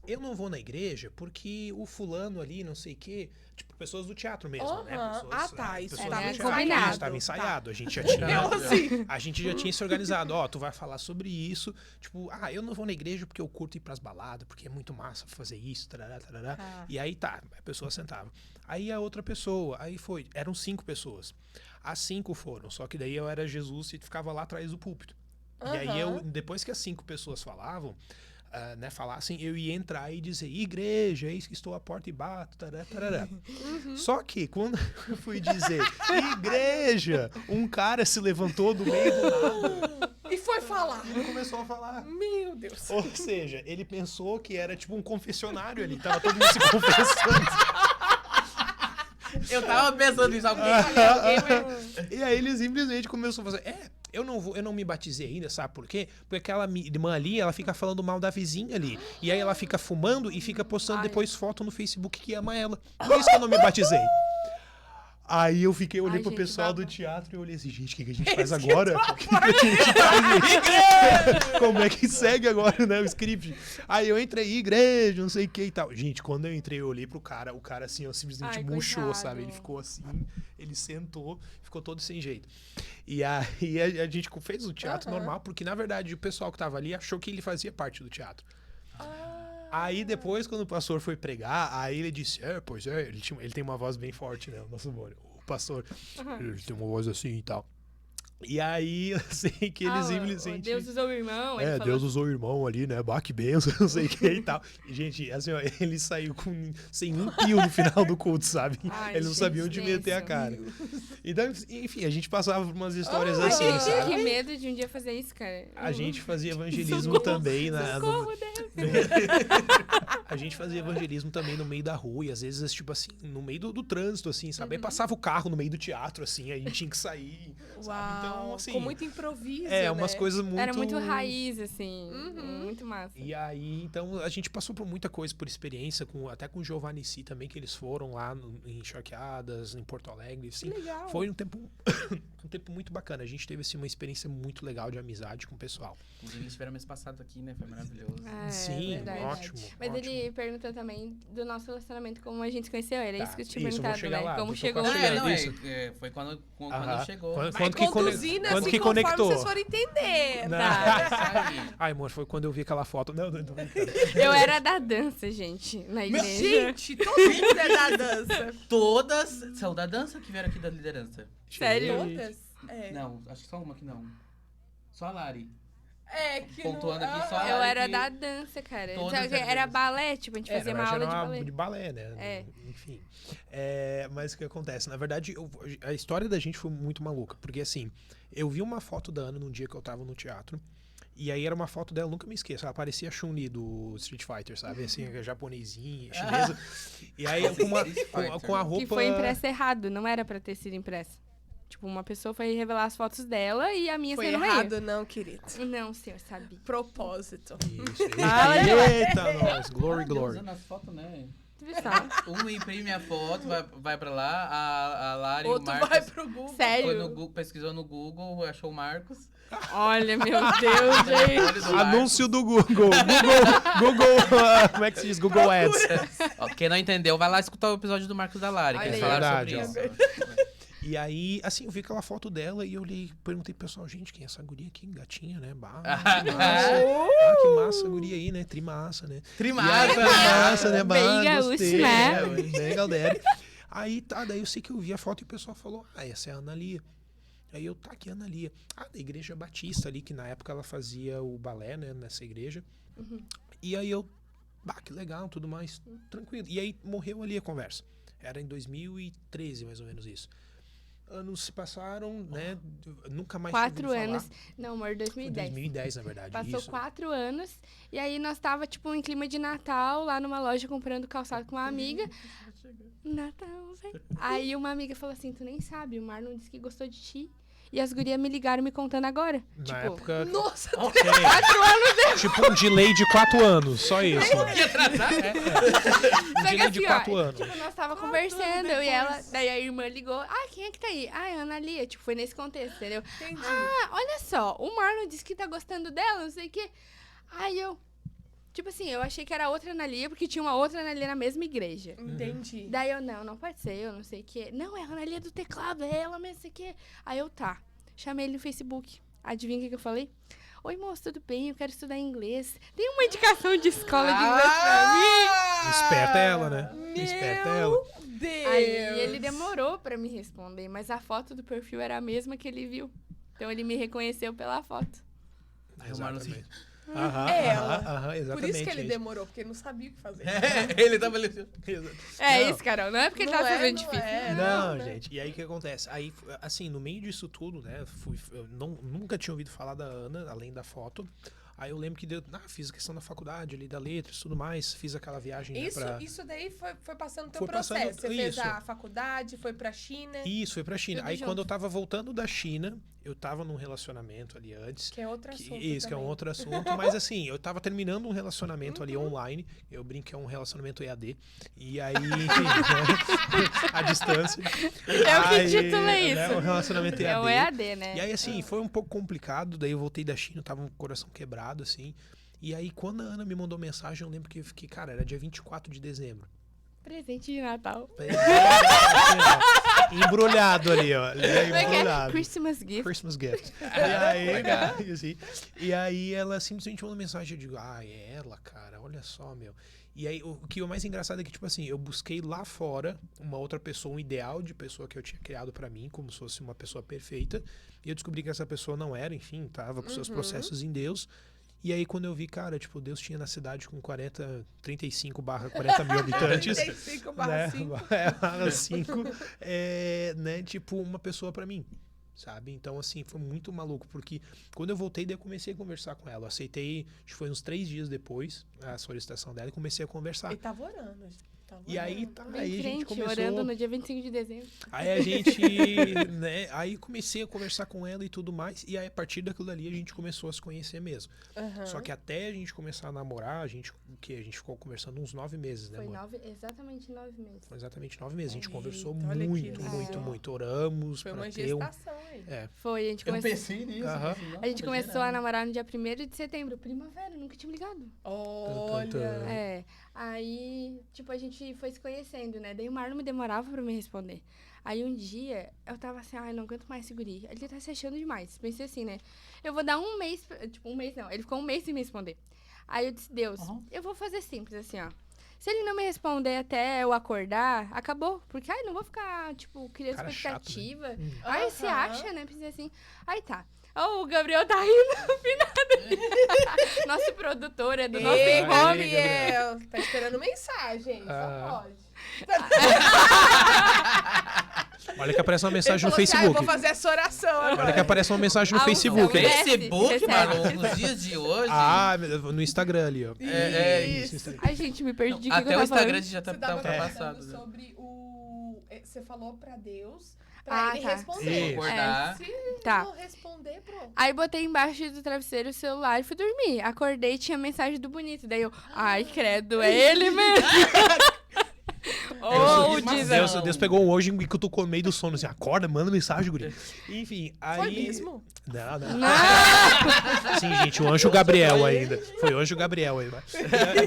[SPEAKER 3] eu não vou na igreja porque o fulano ali, não sei o quê, tipo, pessoas do teatro mesmo, né? Pessoas,
[SPEAKER 1] Isso
[SPEAKER 3] pessoas
[SPEAKER 1] estava
[SPEAKER 3] do teatro.
[SPEAKER 4] combinado.
[SPEAKER 3] Estava ensaiado, a gente já
[SPEAKER 1] Eu,
[SPEAKER 3] a gente já tinha se organizado, tu vai falar sobre isso, tipo, eu não vou na igreja porque eu curto ir pras baladas, porque é muito massa fazer isso, tarará, tarará. E aí tá, a pessoa sentava. Aí a outra pessoa, eram 5 pessoas. As 5 foram, só que daí eu era Jesus e ficava lá atrás do púlpito. E aí depois que as 5 pessoas falavam, falassem, eu ia entrar e dizer, igreja, eis que estou à porta e bato, tarará, tarará. Só que quando eu fui dizer, igreja, um cara se levantou do meio do nada.
[SPEAKER 1] e foi falar.
[SPEAKER 3] Ele começou a falar.
[SPEAKER 1] Meu Deus.
[SPEAKER 3] Ou seja, ele pensou que era tipo um confessionário ali, tava todo mundo se confessando.
[SPEAKER 2] Eu tava pensando nisso, alguém
[SPEAKER 3] E aí ele simplesmente começou a fazer, eu não me batizei ainda, sabe por quê? Porque aquela irmã ali, ela fica falando mal da vizinha ali. E aí ela fica fumando e fica postando depois foto no Facebook que ama ela. Por isso que eu não me batizei. Aí eu olhei
[SPEAKER 4] Ai,
[SPEAKER 3] pro
[SPEAKER 4] gente,
[SPEAKER 3] pessoal do
[SPEAKER 4] baba.
[SPEAKER 3] teatro e eu olhei assim, gente, o que a gente faz agora? O que a gente faz? Como é que segue agora, né, o script? Aí eu entrei, igreja, não sei o que e tal. Gente, quando eu entrei, eu olhei pro cara, o cara assim, ó, simplesmente
[SPEAKER 4] Ai,
[SPEAKER 3] murchou,
[SPEAKER 4] coitado.
[SPEAKER 3] sabe? Ele ficou assim, ele sentou, ficou todo sem jeito. E aí a gente fez o teatro normal, porque na verdade o pessoal que tava ali achou que ele fazia parte do teatro. Aí depois, quando o pastor foi pregar, aí ele disse, pois é, ele tem uma voz bem forte, né, o nosso o pastor, ele tem uma voz assim e tal. E aí, eu sei que eles simplesmente...
[SPEAKER 4] Deus usou o irmão. ele falou
[SPEAKER 3] Deus usou o irmão ali, né, que benção, não sei o que e tal. E, gente, assim, ó, ele saiu sem um pio no final do culto, sabe?
[SPEAKER 4] Ai,
[SPEAKER 3] Ele não
[SPEAKER 4] gente,
[SPEAKER 3] sabia onde meter a
[SPEAKER 4] bênção.
[SPEAKER 3] cara. Então, enfim, a gente passava por umas histórias
[SPEAKER 4] Ai,
[SPEAKER 3] assim,
[SPEAKER 4] gente,
[SPEAKER 3] sabe?
[SPEAKER 4] que medo de um dia fazer isso, cara.
[SPEAKER 3] A gente fazia evangelismo
[SPEAKER 4] Socorro,
[SPEAKER 3] também
[SPEAKER 4] Socorro, Deus.
[SPEAKER 3] A gente fazia evangelismo também no meio da rua, e às vezes, tipo assim, no meio do trânsito, assim, sabe? Aí passava o carro no meio do teatro, assim, aí a gente tinha que sair, sabe?
[SPEAKER 1] Uau,
[SPEAKER 3] Então, assim...
[SPEAKER 1] com muito improviso,
[SPEAKER 3] umas
[SPEAKER 1] né?
[SPEAKER 3] coisas muito...
[SPEAKER 4] Era muito raiz, assim. Muito massa.
[SPEAKER 3] E aí, então, a gente passou por muita coisa, por experiência, até com o Giovanni Si também, que eles foram lá em Charqueadas, em Porto Alegre, assim.
[SPEAKER 1] Que legal.
[SPEAKER 3] Foi um tempo muito bacana. A gente teve, assim, uma experiência muito legal de amizade com o pessoal.
[SPEAKER 2] Inclusive, eles tiveram mês passado aqui, né? Foi maravilhoso.
[SPEAKER 4] É,
[SPEAKER 3] Sim,
[SPEAKER 4] verdade.
[SPEAKER 3] ótimo.
[SPEAKER 4] Mas
[SPEAKER 3] ótimo.
[SPEAKER 4] ele perguntou também do nosso relacionamento, como a gente se conheceu. Era
[SPEAKER 3] Tá,
[SPEAKER 4] isso que eu tinha
[SPEAKER 3] isso, eu vou
[SPEAKER 4] perguntado,
[SPEAKER 3] chegar
[SPEAKER 4] né?
[SPEAKER 3] lá,
[SPEAKER 4] Como
[SPEAKER 3] eu tô
[SPEAKER 4] chegou.
[SPEAKER 3] quase chegando.
[SPEAKER 2] Não,
[SPEAKER 3] isso.
[SPEAKER 2] foi quando
[SPEAKER 3] Aham.
[SPEAKER 2] chegou.
[SPEAKER 3] Quando
[SPEAKER 1] Vai
[SPEAKER 3] que
[SPEAKER 1] conduzindo
[SPEAKER 3] quando
[SPEAKER 1] assim
[SPEAKER 3] que
[SPEAKER 1] conforme
[SPEAKER 3] conectou?
[SPEAKER 1] vocês forem entender,
[SPEAKER 3] Não.
[SPEAKER 1] tá?
[SPEAKER 2] Isso aí.
[SPEAKER 3] Ai, amor, foi quando eu vi aquela foto. Não, tô brincando.
[SPEAKER 4] Eu era da dança, gente, na igreja.
[SPEAKER 1] Gente, todo mundo é da dança.
[SPEAKER 2] Todas são da dança que vieram aqui da liderança.
[SPEAKER 4] Sério?
[SPEAKER 1] Todas? É.
[SPEAKER 2] Não, acho que só uma que não. Só a Lari.
[SPEAKER 1] É que
[SPEAKER 2] Pontuando aqui só a
[SPEAKER 4] Eu
[SPEAKER 2] Lari
[SPEAKER 4] era
[SPEAKER 2] que-
[SPEAKER 4] da dança, cara.
[SPEAKER 2] Todas
[SPEAKER 4] Sabe,
[SPEAKER 2] eram
[SPEAKER 4] era
[SPEAKER 2] dança.
[SPEAKER 4] balé, tipo, a gente fazia
[SPEAKER 3] na
[SPEAKER 4] uma
[SPEAKER 3] verdade,
[SPEAKER 4] aula
[SPEAKER 3] era
[SPEAKER 4] de balé.
[SPEAKER 3] uma de balé, né?
[SPEAKER 4] É.
[SPEAKER 3] Enfim. Mas o que acontece? Na verdade, a história da gente foi muito maluca. Porque, assim, eu vi uma foto da Ana num dia que eu tava no teatro. E aí era uma foto dela, nunca me esqueço. Ela parecia a Chun-Li do Street Fighter, sabe? Assim, japonesinha, chinesa. E aí com a roupa...
[SPEAKER 4] Que foi impressa errado, não era pra ter sido impressa. Tipo, uma pessoa foi revelar as fotos dela e a minha
[SPEAKER 1] Foi
[SPEAKER 4] saiu no
[SPEAKER 1] errado, não, querido.
[SPEAKER 4] meio. Não, senhor, sabia.
[SPEAKER 1] Propósito.
[SPEAKER 3] Isso.
[SPEAKER 4] Olha.
[SPEAKER 3] Eita, nós. Glory,
[SPEAKER 2] Ah,
[SPEAKER 3] glory.
[SPEAKER 2] usando as fotos, né?
[SPEAKER 4] Tu viu só?
[SPEAKER 2] Um imprime a foto, vai pra lá, a Lari e o
[SPEAKER 1] Outro
[SPEAKER 2] Marcos
[SPEAKER 1] vai pro Google.
[SPEAKER 2] foi
[SPEAKER 4] Sério?
[SPEAKER 2] no Google, pesquisou no Google, achou o Marcos.
[SPEAKER 4] Olha, meu Deus, gente.
[SPEAKER 2] Olho do
[SPEAKER 3] Anúncio do Google. Google, como é que se diz? Google Ads.
[SPEAKER 2] Marcos. Ó, quem não entendeu, vai lá escutar o episódio do Marcos da Lari, que
[SPEAKER 1] Olha
[SPEAKER 2] eles
[SPEAKER 1] aí.
[SPEAKER 2] falaram
[SPEAKER 3] Verdade,
[SPEAKER 2] sobre isso.
[SPEAKER 3] E aí, assim, eu vi aquela foto dela e eu perguntei pro pessoal, gente, quem é essa guria aqui? Gatinha, né? Bah, que massa. Que massa a guria aí, né? Trimassa, né?
[SPEAKER 2] Trimassa,
[SPEAKER 3] Trimassa, né? Bah,
[SPEAKER 4] Bem gaúcho,
[SPEAKER 3] gostei,
[SPEAKER 4] né?
[SPEAKER 3] Bem Galdério. Aí, tá, daí eu sei que eu vi a foto e o pessoal falou, essa é a Ana Lia. Aí eu, tá, que é a Ana Lia. Da Igreja Batista ali, que na época ela fazia o balé, né? Nessa igreja. E aí eu, que legal, tudo mais, tranquilo. E aí morreu ali a conversa. Era em 2013, mais ou menos isso. Anos se passaram, né? Nunca mais
[SPEAKER 4] 4
[SPEAKER 3] ouvi
[SPEAKER 4] anos.
[SPEAKER 3] falar.
[SPEAKER 4] Não, amor,
[SPEAKER 3] Foi
[SPEAKER 4] 2010.
[SPEAKER 3] 2010, na verdade.
[SPEAKER 4] Passou
[SPEAKER 3] isso.
[SPEAKER 4] 4 anos. E aí nós tava, tipo, em clima de Natal, lá numa loja comprando calçado com uma amiga. Natal, vem. Aí uma amiga falou assim, tu nem sabe, o Marlon disse que gostou de ti. E as gurias me ligaram me contando agora.
[SPEAKER 3] Na
[SPEAKER 4] tipo,
[SPEAKER 3] época.
[SPEAKER 1] Nossa,
[SPEAKER 3] Tipo um delay de 4 anos, só isso.
[SPEAKER 2] Que atrasar, né?
[SPEAKER 3] Um
[SPEAKER 4] Só que
[SPEAKER 3] delay de
[SPEAKER 4] assim, ó,
[SPEAKER 3] 4 anos.
[SPEAKER 4] tipo, nós tava conversando, eu e ela, daí a irmã ligou, quem é que tá aí? É a Ana Lia, tipo, foi nesse contexto, entendeu?
[SPEAKER 1] entendi.
[SPEAKER 4] Olha só, o Marlon disse que tá gostando dela, não sei o quê. Aí eu, tipo assim, eu achei que era outra Ana Lia, porque tinha uma outra Ana Lia na mesma igreja.
[SPEAKER 1] Entendi.
[SPEAKER 4] Daí eu, não pode ser, eu não sei o quê. Não, é a Ana Lia do teclado, é ela mesmo, não sei o quê. Aí eu, tá, chamei ele no Facebook. Adivinha o que eu falei? Oi, moço, tudo bem? Eu quero estudar inglês. Tem uma indicação de escola de inglês pra mim?
[SPEAKER 3] Esperta ela, né? Esperta ela.
[SPEAKER 1] Deus.
[SPEAKER 4] Aí ele demorou pra me responder, mas a foto do perfil era a mesma que ele viu. Então ele me reconheceu pela foto.
[SPEAKER 2] Aí o Marlon assim,
[SPEAKER 3] Exatamente. Aham,
[SPEAKER 1] Ela.
[SPEAKER 3] aham, exatamente.
[SPEAKER 1] Por isso que ele
[SPEAKER 3] isso.
[SPEAKER 1] demorou, porque ele não sabia o que fazer.
[SPEAKER 2] ele tava ali assim.
[SPEAKER 4] É
[SPEAKER 3] Não.
[SPEAKER 4] isso, Carol. Não é porque ele
[SPEAKER 1] Não
[SPEAKER 4] tá
[SPEAKER 1] é,
[SPEAKER 4] fazendo
[SPEAKER 1] não
[SPEAKER 4] difícil.
[SPEAKER 1] é.
[SPEAKER 3] Não,
[SPEAKER 1] né?
[SPEAKER 3] gente. E aí o que acontece? Aí, assim, no meio disso tudo, né? Eu nunca tinha ouvido falar da Ana, além da foto. Aí eu lembro que fiz a questão da faculdade ali, da letras e tudo mais, fiz aquela viagem, né,
[SPEAKER 1] Isso daí foi passando o teu
[SPEAKER 3] Foi passando-
[SPEAKER 1] processo. Você fez
[SPEAKER 3] isso.
[SPEAKER 1] a faculdade, foi pra China,
[SPEAKER 3] Isso, foi pra China.
[SPEAKER 1] Tudo
[SPEAKER 3] Aí
[SPEAKER 1] junto.
[SPEAKER 3] quando eu tava voltando da China, eu tava num relacionamento ali antes.
[SPEAKER 1] que é outro assunto
[SPEAKER 3] Isso, que é um
[SPEAKER 1] também.
[SPEAKER 3] outro assunto. Mas assim, eu tava terminando um relacionamento ali online. Eu brinco que é um relacionamento EAD. E aí, enfim, a distância.
[SPEAKER 4] Eu que
[SPEAKER 3] Aí,
[SPEAKER 4] intitulei
[SPEAKER 3] né,
[SPEAKER 4] isso.
[SPEAKER 3] um relacionamento EAD.
[SPEAKER 4] É o EAD, né?
[SPEAKER 3] E aí, assim, foi um pouco complicado. Daí eu voltei da China, eu tava com o coração quebrado, assim. E aí, quando a Ana me mandou mensagem, eu lembro que eu fiquei, cara, era dia 24 de dezembro.
[SPEAKER 4] Presente de Natal.
[SPEAKER 3] Embrulhado ali, ó.
[SPEAKER 4] Como é que é?
[SPEAKER 3] Embrulhado.
[SPEAKER 4] Christmas gift.
[SPEAKER 3] Christmas gift. E aí ela simplesmente mandou mensagem, eu digo, é ela, cara, olha só, meu. E aí o que é mais engraçado é que, tipo assim, eu busquei lá fora uma outra pessoa, um ideal de pessoa que eu tinha criado pra mim, como se fosse uma pessoa perfeita, e eu descobri que essa pessoa não era, enfim, tava com seus processos em Deus. E aí, quando eu vi, cara, tipo, Deus tinha na cidade com 35/40 mil habitantes.
[SPEAKER 1] 35/5.
[SPEAKER 3] Barra 5, né, tipo, uma pessoa pra mim, sabe? Então, assim, foi muito maluco, porque quando eu voltei, daí eu comecei a conversar com ela. Eu aceitei, acho que foi uns 3 dias depois, a solicitação dela, e comecei a conversar.
[SPEAKER 1] Ele tava orando.
[SPEAKER 3] E aí,
[SPEAKER 4] Bem
[SPEAKER 3] aí a gente
[SPEAKER 4] crente,
[SPEAKER 3] começou...
[SPEAKER 4] orando no dia 25 de dezembro.
[SPEAKER 3] Aí a gente, né, aí comecei a conversar com ela e tudo mais, e aí a partir daquilo ali a gente começou a se conhecer mesmo. Só que até a gente começar a namorar, a gente ficou conversando uns 9 meses, né,
[SPEAKER 4] Foi
[SPEAKER 3] amor?
[SPEAKER 4] exatamente 9 meses.
[SPEAKER 3] Foi exatamente 9 meses. A gente conversou
[SPEAKER 1] Eita, olha que
[SPEAKER 3] muito,
[SPEAKER 1] legal.
[SPEAKER 3] muito, muito. Oramos
[SPEAKER 1] Foi
[SPEAKER 3] pra
[SPEAKER 1] uma
[SPEAKER 3] ter um...
[SPEAKER 1] gestação aí.
[SPEAKER 4] Foi, a gente
[SPEAKER 2] Eu
[SPEAKER 4] começou...
[SPEAKER 2] pensei nisso.
[SPEAKER 3] Aham.
[SPEAKER 2] eu falei,
[SPEAKER 4] A gente
[SPEAKER 2] "Nossa,
[SPEAKER 4] começou a
[SPEAKER 2] gerando."
[SPEAKER 4] namorar no dia 1º de setembro, primavera, nunca tinha me ligado.
[SPEAKER 1] Olha.
[SPEAKER 4] É, aí, tipo, a gente foi se conhecendo, né? Daí o Mar não me demorava pra me responder. Aí um dia, eu tava assim, ai, não aguento mais esse guri. Ele tá se achando demais. Pensei assim, né? Eu vou dar um mês, tipo, um mês não. Ele ficou um mês sem me responder. Aí eu disse, Deus, eu vou fazer simples, assim, ó. Se ele não me responder até eu acordar, acabou. Porque, ai, não vou ficar, tipo, criando
[SPEAKER 3] Cara chato, né?
[SPEAKER 4] expectativa. Ai, você
[SPEAKER 1] Aham.
[SPEAKER 4] acha, né? Pensei assim. Aí tá. Oh, o Gabriel tá rindo no final. Nosso produtor é do nosso
[SPEAKER 1] Ei,
[SPEAKER 4] encontro.
[SPEAKER 1] Gabriel. Tá esperando mensagem.
[SPEAKER 3] Ah.
[SPEAKER 1] Só pode.
[SPEAKER 3] Olha que aparece uma
[SPEAKER 1] Ele
[SPEAKER 3] mensagem no
[SPEAKER 1] falou assim, eu
[SPEAKER 3] Facebook.
[SPEAKER 1] vou fazer essa oração agora.
[SPEAKER 3] Olha que aparece uma mensagem no
[SPEAKER 4] Ah,
[SPEAKER 3] Facebook.
[SPEAKER 4] o
[SPEAKER 3] hein?
[SPEAKER 4] Recebe,
[SPEAKER 2] Facebook,
[SPEAKER 4] recebe.
[SPEAKER 2] Marlon, nos dias de hoje.
[SPEAKER 3] No Instagram ali, ó.
[SPEAKER 2] Isso.
[SPEAKER 3] Instagram.
[SPEAKER 4] Ai, gente, me perdi. O que que
[SPEAKER 2] Até
[SPEAKER 4] eu
[SPEAKER 2] o
[SPEAKER 4] tava
[SPEAKER 2] Instagram
[SPEAKER 4] falando?
[SPEAKER 2] já tá
[SPEAKER 1] Você tava
[SPEAKER 2] ultrapassado.
[SPEAKER 1] conversando
[SPEAKER 2] né?
[SPEAKER 1] sobre o... Você falou pra Deus pra ele
[SPEAKER 4] tá.
[SPEAKER 1] responder.
[SPEAKER 3] Isso.
[SPEAKER 2] Acordar.
[SPEAKER 1] Se
[SPEAKER 4] Tá.
[SPEAKER 1] não responder, pronto.
[SPEAKER 4] Aí botei embaixo do travesseiro o celular e fui dormir. Acordei e tinha mensagem do bonito. Daí eu, ai, credo, é ele mesmo. Ou diz
[SPEAKER 2] Deus-
[SPEAKER 3] Deus pegou um hoje e cutucou no meio do sono, assim, acorda, manda mensagem, guri. Enfim, aí...
[SPEAKER 1] Foi mesmo?
[SPEAKER 3] Não. Sim, gente, o anjo Gabriel ainda. Foi o anjo Gabriel ainda.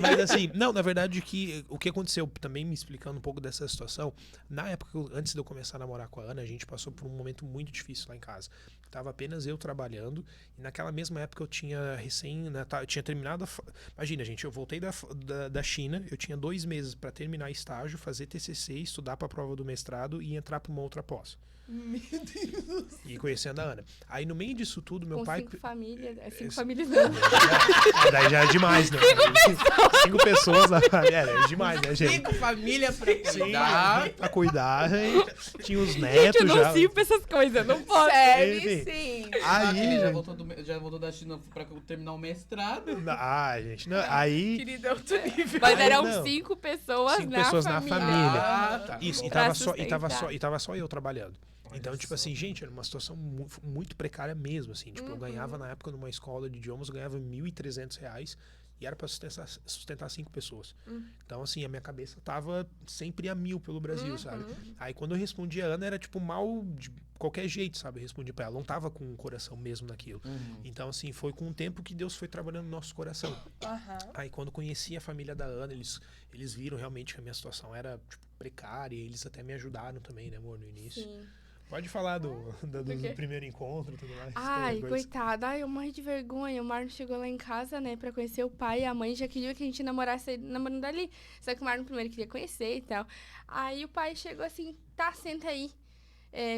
[SPEAKER 3] Mas assim, não, na verdade o que aconteceu, também me explicando um pouco dessa situação, na época, antes de eu começar a namorar com a Ana, a gente passou por um momento muito difícil lá em casa. Tava apenas eu trabalhando, e naquela mesma época eu tinha eu tinha terminado, imagina, gente, eu voltei da China, eu tinha 2 meses para terminar estágio, fazer TCC, estudar para a prova do mestrado e entrar para uma outra pós.
[SPEAKER 1] Meu Deus.
[SPEAKER 3] E conhecendo a Ana. Aí no meio disso tudo, meu
[SPEAKER 4] Com
[SPEAKER 3] pai...
[SPEAKER 4] 5 famílias. É 5
[SPEAKER 3] Esse-
[SPEAKER 4] famílias não.
[SPEAKER 3] Daí já é demais, né? 5 pessoas na família. É demais, né, gente?
[SPEAKER 2] 5 famílias pra
[SPEAKER 3] Sim,
[SPEAKER 2] cuidar.
[SPEAKER 3] pra cuidar. E tinha os
[SPEAKER 4] Gente,
[SPEAKER 3] netos
[SPEAKER 4] eu
[SPEAKER 3] já.
[SPEAKER 4] não sirvo pra essas coisas, não posso.
[SPEAKER 1] Serve
[SPEAKER 3] Enfim.
[SPEAKER 1] sim.
[SPEAKER 3] Aí...
[SPEAKER 2] Ele já voltou da China pra terminar o mestrado.
[SPEAKER 3] Gente. Não, aí...
[SPEAKER 1] Querido, é outro nível.
[SPEAKER 4] Mas
[SPEAKER 3] Aí
[SPEAKER 4] eram
[SPEAKER 3] não.
[SPEAKER 4] 5 pessoas,
[SPEAKER 3] 5 pessoas na família.
[SPEAKER 2] Ah, tá.
[SPEAKER 3] Isso, e
[SPEAKER 4] Pra
[SPEAKER 3] tava,
[SPEAKER 4] sustentar.
[SPEAKER 3] e tava só eu trabalhando. Então, tipo assim, gente, era uma situação muito precária mesmo, assim. Tipo, eu ganhava, na época, numa escola de idiomas, eu ganhava R$1.300 e era pra sustentar 5 pessoas. Então, assim, a minha cabeça tava sempre a 1000 pelo Brasil, sabe? Aí, quando eu respondi a Ana, era, tipo, mal de qualquer jeito, sabe? Eu respondi pra ela. Não tava com o coração mesmo naquilo. Então, assim, foi com o tempo que Deus foi trabalhando no nosso coração.
[SPEAKER 1] Aham.
[SPEAKER 3] Aí, quando conheci a família da Ana, eles viram realmente que a minha situação era, tipo, precária. E eles até me ajudaram também, né, amor, no início.
[SPEAKER 4] Sim.
[SPEAKER 3] Pode falar do
[SPEAKER 4] quê?
[SPEAKER 3] primeiro encontro e tudo mais.
[SPEAKER 4] Ai,
[SPEAKER 3] qualquer coisa.
[SPEAKER 4] coitada. Ai, eu morri de vergonha. O Marlon chegou lá em casa, né, pra conhecer o pai e a mãe. Já queria que a gente namorasse ele namorando ali. Só que o Marlon primeiro queria conhecer e tal. Aí o pai chegou assim, tá, senta aí.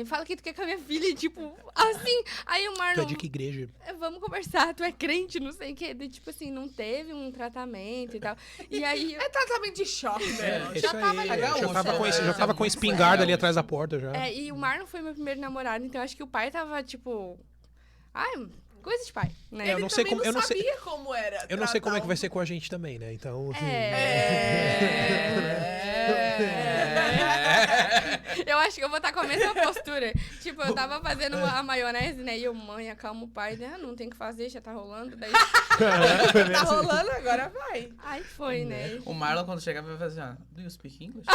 [SPEAKER 4] Fala o que tu quer com a minha filha, tipo, assim. Aí o
[SPEAKER 3] Tu
[SPEAKER 4] Marlon,
[SPEAKER 3] é de que igreja?
[SPEAKER 4] vamos conversar, tu é crente, não sei o quê. Daí, tipo assim, não teve um tratamento e tal. E aí,
[SPEAKER 1] É tratamento de choque, né?
[SPEAKER 3] Isso
[SPEAKER 1] Já tava
[SPEAKER 3] aí.
[SPEAKER 1] ali.
[SPEAKER 2] legal,
[SPEAKER 3] Já tava com
[SPEAKER 2] é,
[SPEAKER 3] já tava com a
[SPEAKER 2] muito
[SPEAKER 3] espingarda
[SPEAKER 2] legal
[SPEAKER 3] ali atrás
[SPEAKER 2] isso.
[SPEAKER 3] da porta já.
[SPEAKER 4] e o Marlon foi meu primeiro namorado, então eu acho que o pai tava, tipo... Ai, Coisa de pai, né?
[SPEAKER 3] É, eu
[SPEAKER 1] Ele
[SPEAKER 3] não sei
[SPEAKER 1] também
[SPEAKER 3] como- eu não sei-
[SPEAKER 1] sabia como era.
[SPEAKER 3] Eu não sei como é que vai
[SPEAKER 1] tratar
[SPEAKER 3] ser com a gente também, né? Então, assim,
[SPEAKER 4] Eu acho que eu vou estar com a mesma postura. Tipo, eu tava fazendo a maionese, né? E eu, mãe, acalma o pai, né? Não tem o que fazer, já tá rolando. Daí,
[SPEAKER 1] Tá rolando, agora vai.
[SPEAKER 4] aí foi, né?
[SPEAKER 2] O Marlon, quando chegava, vai fazer assim, do you speak English?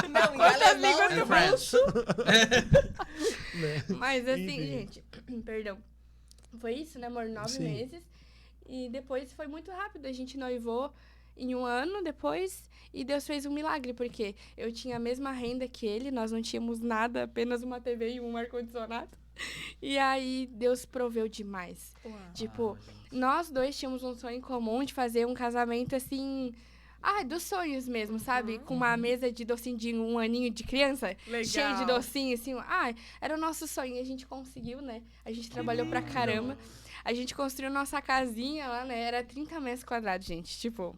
[SPEAKER 1] Não, em alemão,
[SPEAKER 2] And French?
[SPEAKER 4] Mas assim,
[SPEAKER 3] Enfim.
[SPEAKER 4] gente, perdão. Foi isso, né, amor? 9
[SPEAKER 3] Sim.
[SPEAKER 4] meses. E depois foi muito rápido. A gente noivou em 1 ano depois. E Deus fez um milagre, porque eu tinha a mesma renda que ele. Nós não tínhamos nada, apenas uma TV e um ar-condicionado. E aí Deus proveu demais. Tipo, nós dois tínhamos um sonho em comum de fazer um casamento assim. Ah, dos sonhos mesmo, sabe? Com uma mesa de docinho de 1 aninho de criança.
[SPEAKER 1] Legal.
[SPEAKER 4] Cheio de docinho, assim. Ah, era o nosso sonho. E a gente conseguiu, né? A gente trabalhou pra caramba. A gente construiu nossa casinha lá, né? Era 30 metros quadrados, gente. Tipo,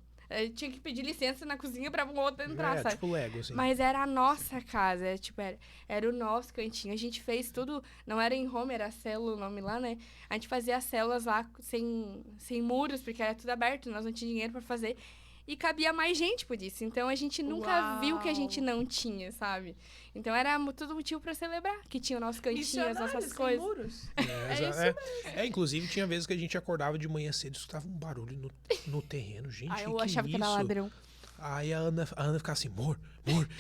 [SPEAKER 4] tinha que pedir licença na cozinha pra um outro entrar, sabe?
[SPEAKER 3] tipo Lego, assim.
[SPEAKER 4] Mas era a nossa casa, tipo, era o nosso cantinho. A gente fez tudo, não era em home, era célula o nome lá, né? A gente fazia as células lá sem muros, porque era tudo aberto, nós não tínhamos dinheiro pra fazer. E cabia mais gente por isso. Então a gente nunca viu que a gente não tinha, sabe? Então era tudo motivo pra celebrar, que tinha o nosso cantinho, as nossas
[SPEAKER 1] Missionários, sem
[SPEAKER 4] coisas.
[SPEAKER 1] muros.
[SPEAKER 3] Inclusive, tinha vezes que a gente acordava de manhã cedo e escutava um barulho no terreno. Gente,
[SPEAKER 4] Aí eu
[SPEAKER 3] que
[SPEAKER 4] achava que
[SPEAKER 3] isso?
[SPEAKER 4] era ladrão.
[SPEAKER 3] Aí a Ana ficava assim, amor,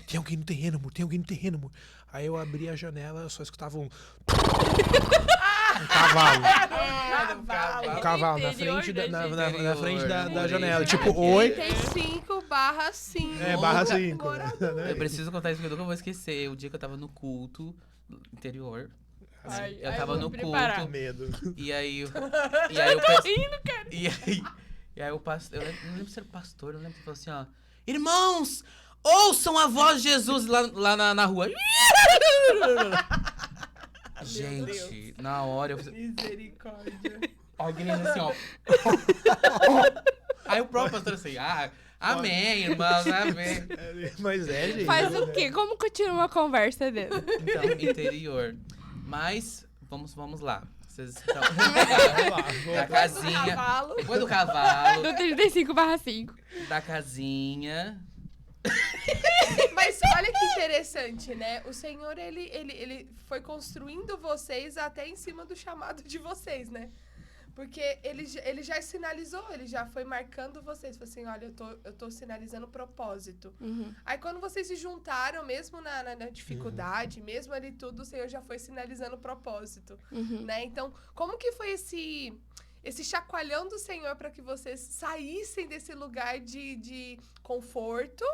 [SPEAKER 3] tem alguém no terreno, amor, tem alguém no terreno, amor. Aí eu abria a janela, eu só escutava um cavalo. Um cavalo na
[SPEAKER 4] Interior
[SPEAKER 3] frente,
[SPEAKER 4] da
[SPEAKER 3] na frente da
[SPEAKER 2] Interior.
[SPEAKER 3] janela. Tipo, oi.
[SPEAKER 1] 35/5.
[SPEAKER 3] É, barra 5.
[SPEAKER 2] Eu preciso contar isso porque eu nunca vou esquecer. O dia que eu tava no culto interior.
[SPEAKER 4] Ai,
[SPEAKER 2] Eu
[SPEAKER 4] ai,
[SPEAKER 2] tava
[SPEAKER 4] vou
[SPEAKER 2] no
[SPEAKER 4] preparar.
[SPEAKER 2] culto.
[SPEAKER 3] Medo.
[SPEAKER 2] E aí eu
[SPEAKER 4] Rindo, cara.
[SPEAKER 2] E aí o pastor, eu não lembro se era o pastor, eu lembro que falou assim, ó, irmãos, ouçam a voz de Jesus lá na rua. Gente, na hora eu fiz,
[SPEAKER 1] Misericórdia.
[SPEAKER 2] a igreja assim, ó. Aí o próprio pastor assim, amém, irmãos, amém.
[SPEAKER 3] Mas gente.
[SPEAKER 4] Faz o quê? Como continua a conversa dele?
[SPEAKER 2] Então, interior. Mas, vamos lá. Vocês estão...
[SPEAKER 3] Vamos lá,
[SPEAKER 2] Da casinha.
[SPEAKER 1] Cavalo.
[SPEAKER 2] Depois do cavalo,
[SPEAKER 4] Do 35/5.
[SPEAKER 2] da casinha.
[SPEAKER 1] Mas olha que interessante, né? O Senhor, ele foi construindo vocês até em cima do chamado de vocês, né? Porque ele já sinalizou, ele já foi marcando vocês. Falou assim, olha, eu tô sinalizando propósito.
[SPEAKER 4] Uhum.
[SPEAKER 1] Aí quando vocês se juntaram, mesmo na dificuldade, mesmo ali tudo, o Senhor já foi sinalizando propósito,
[SPEAKER 4] Uhum.
[SPEAKER 1] né? Então, como que foi esse chacoalhão do Senhor para que vocês saíssem desse lugar de conforto,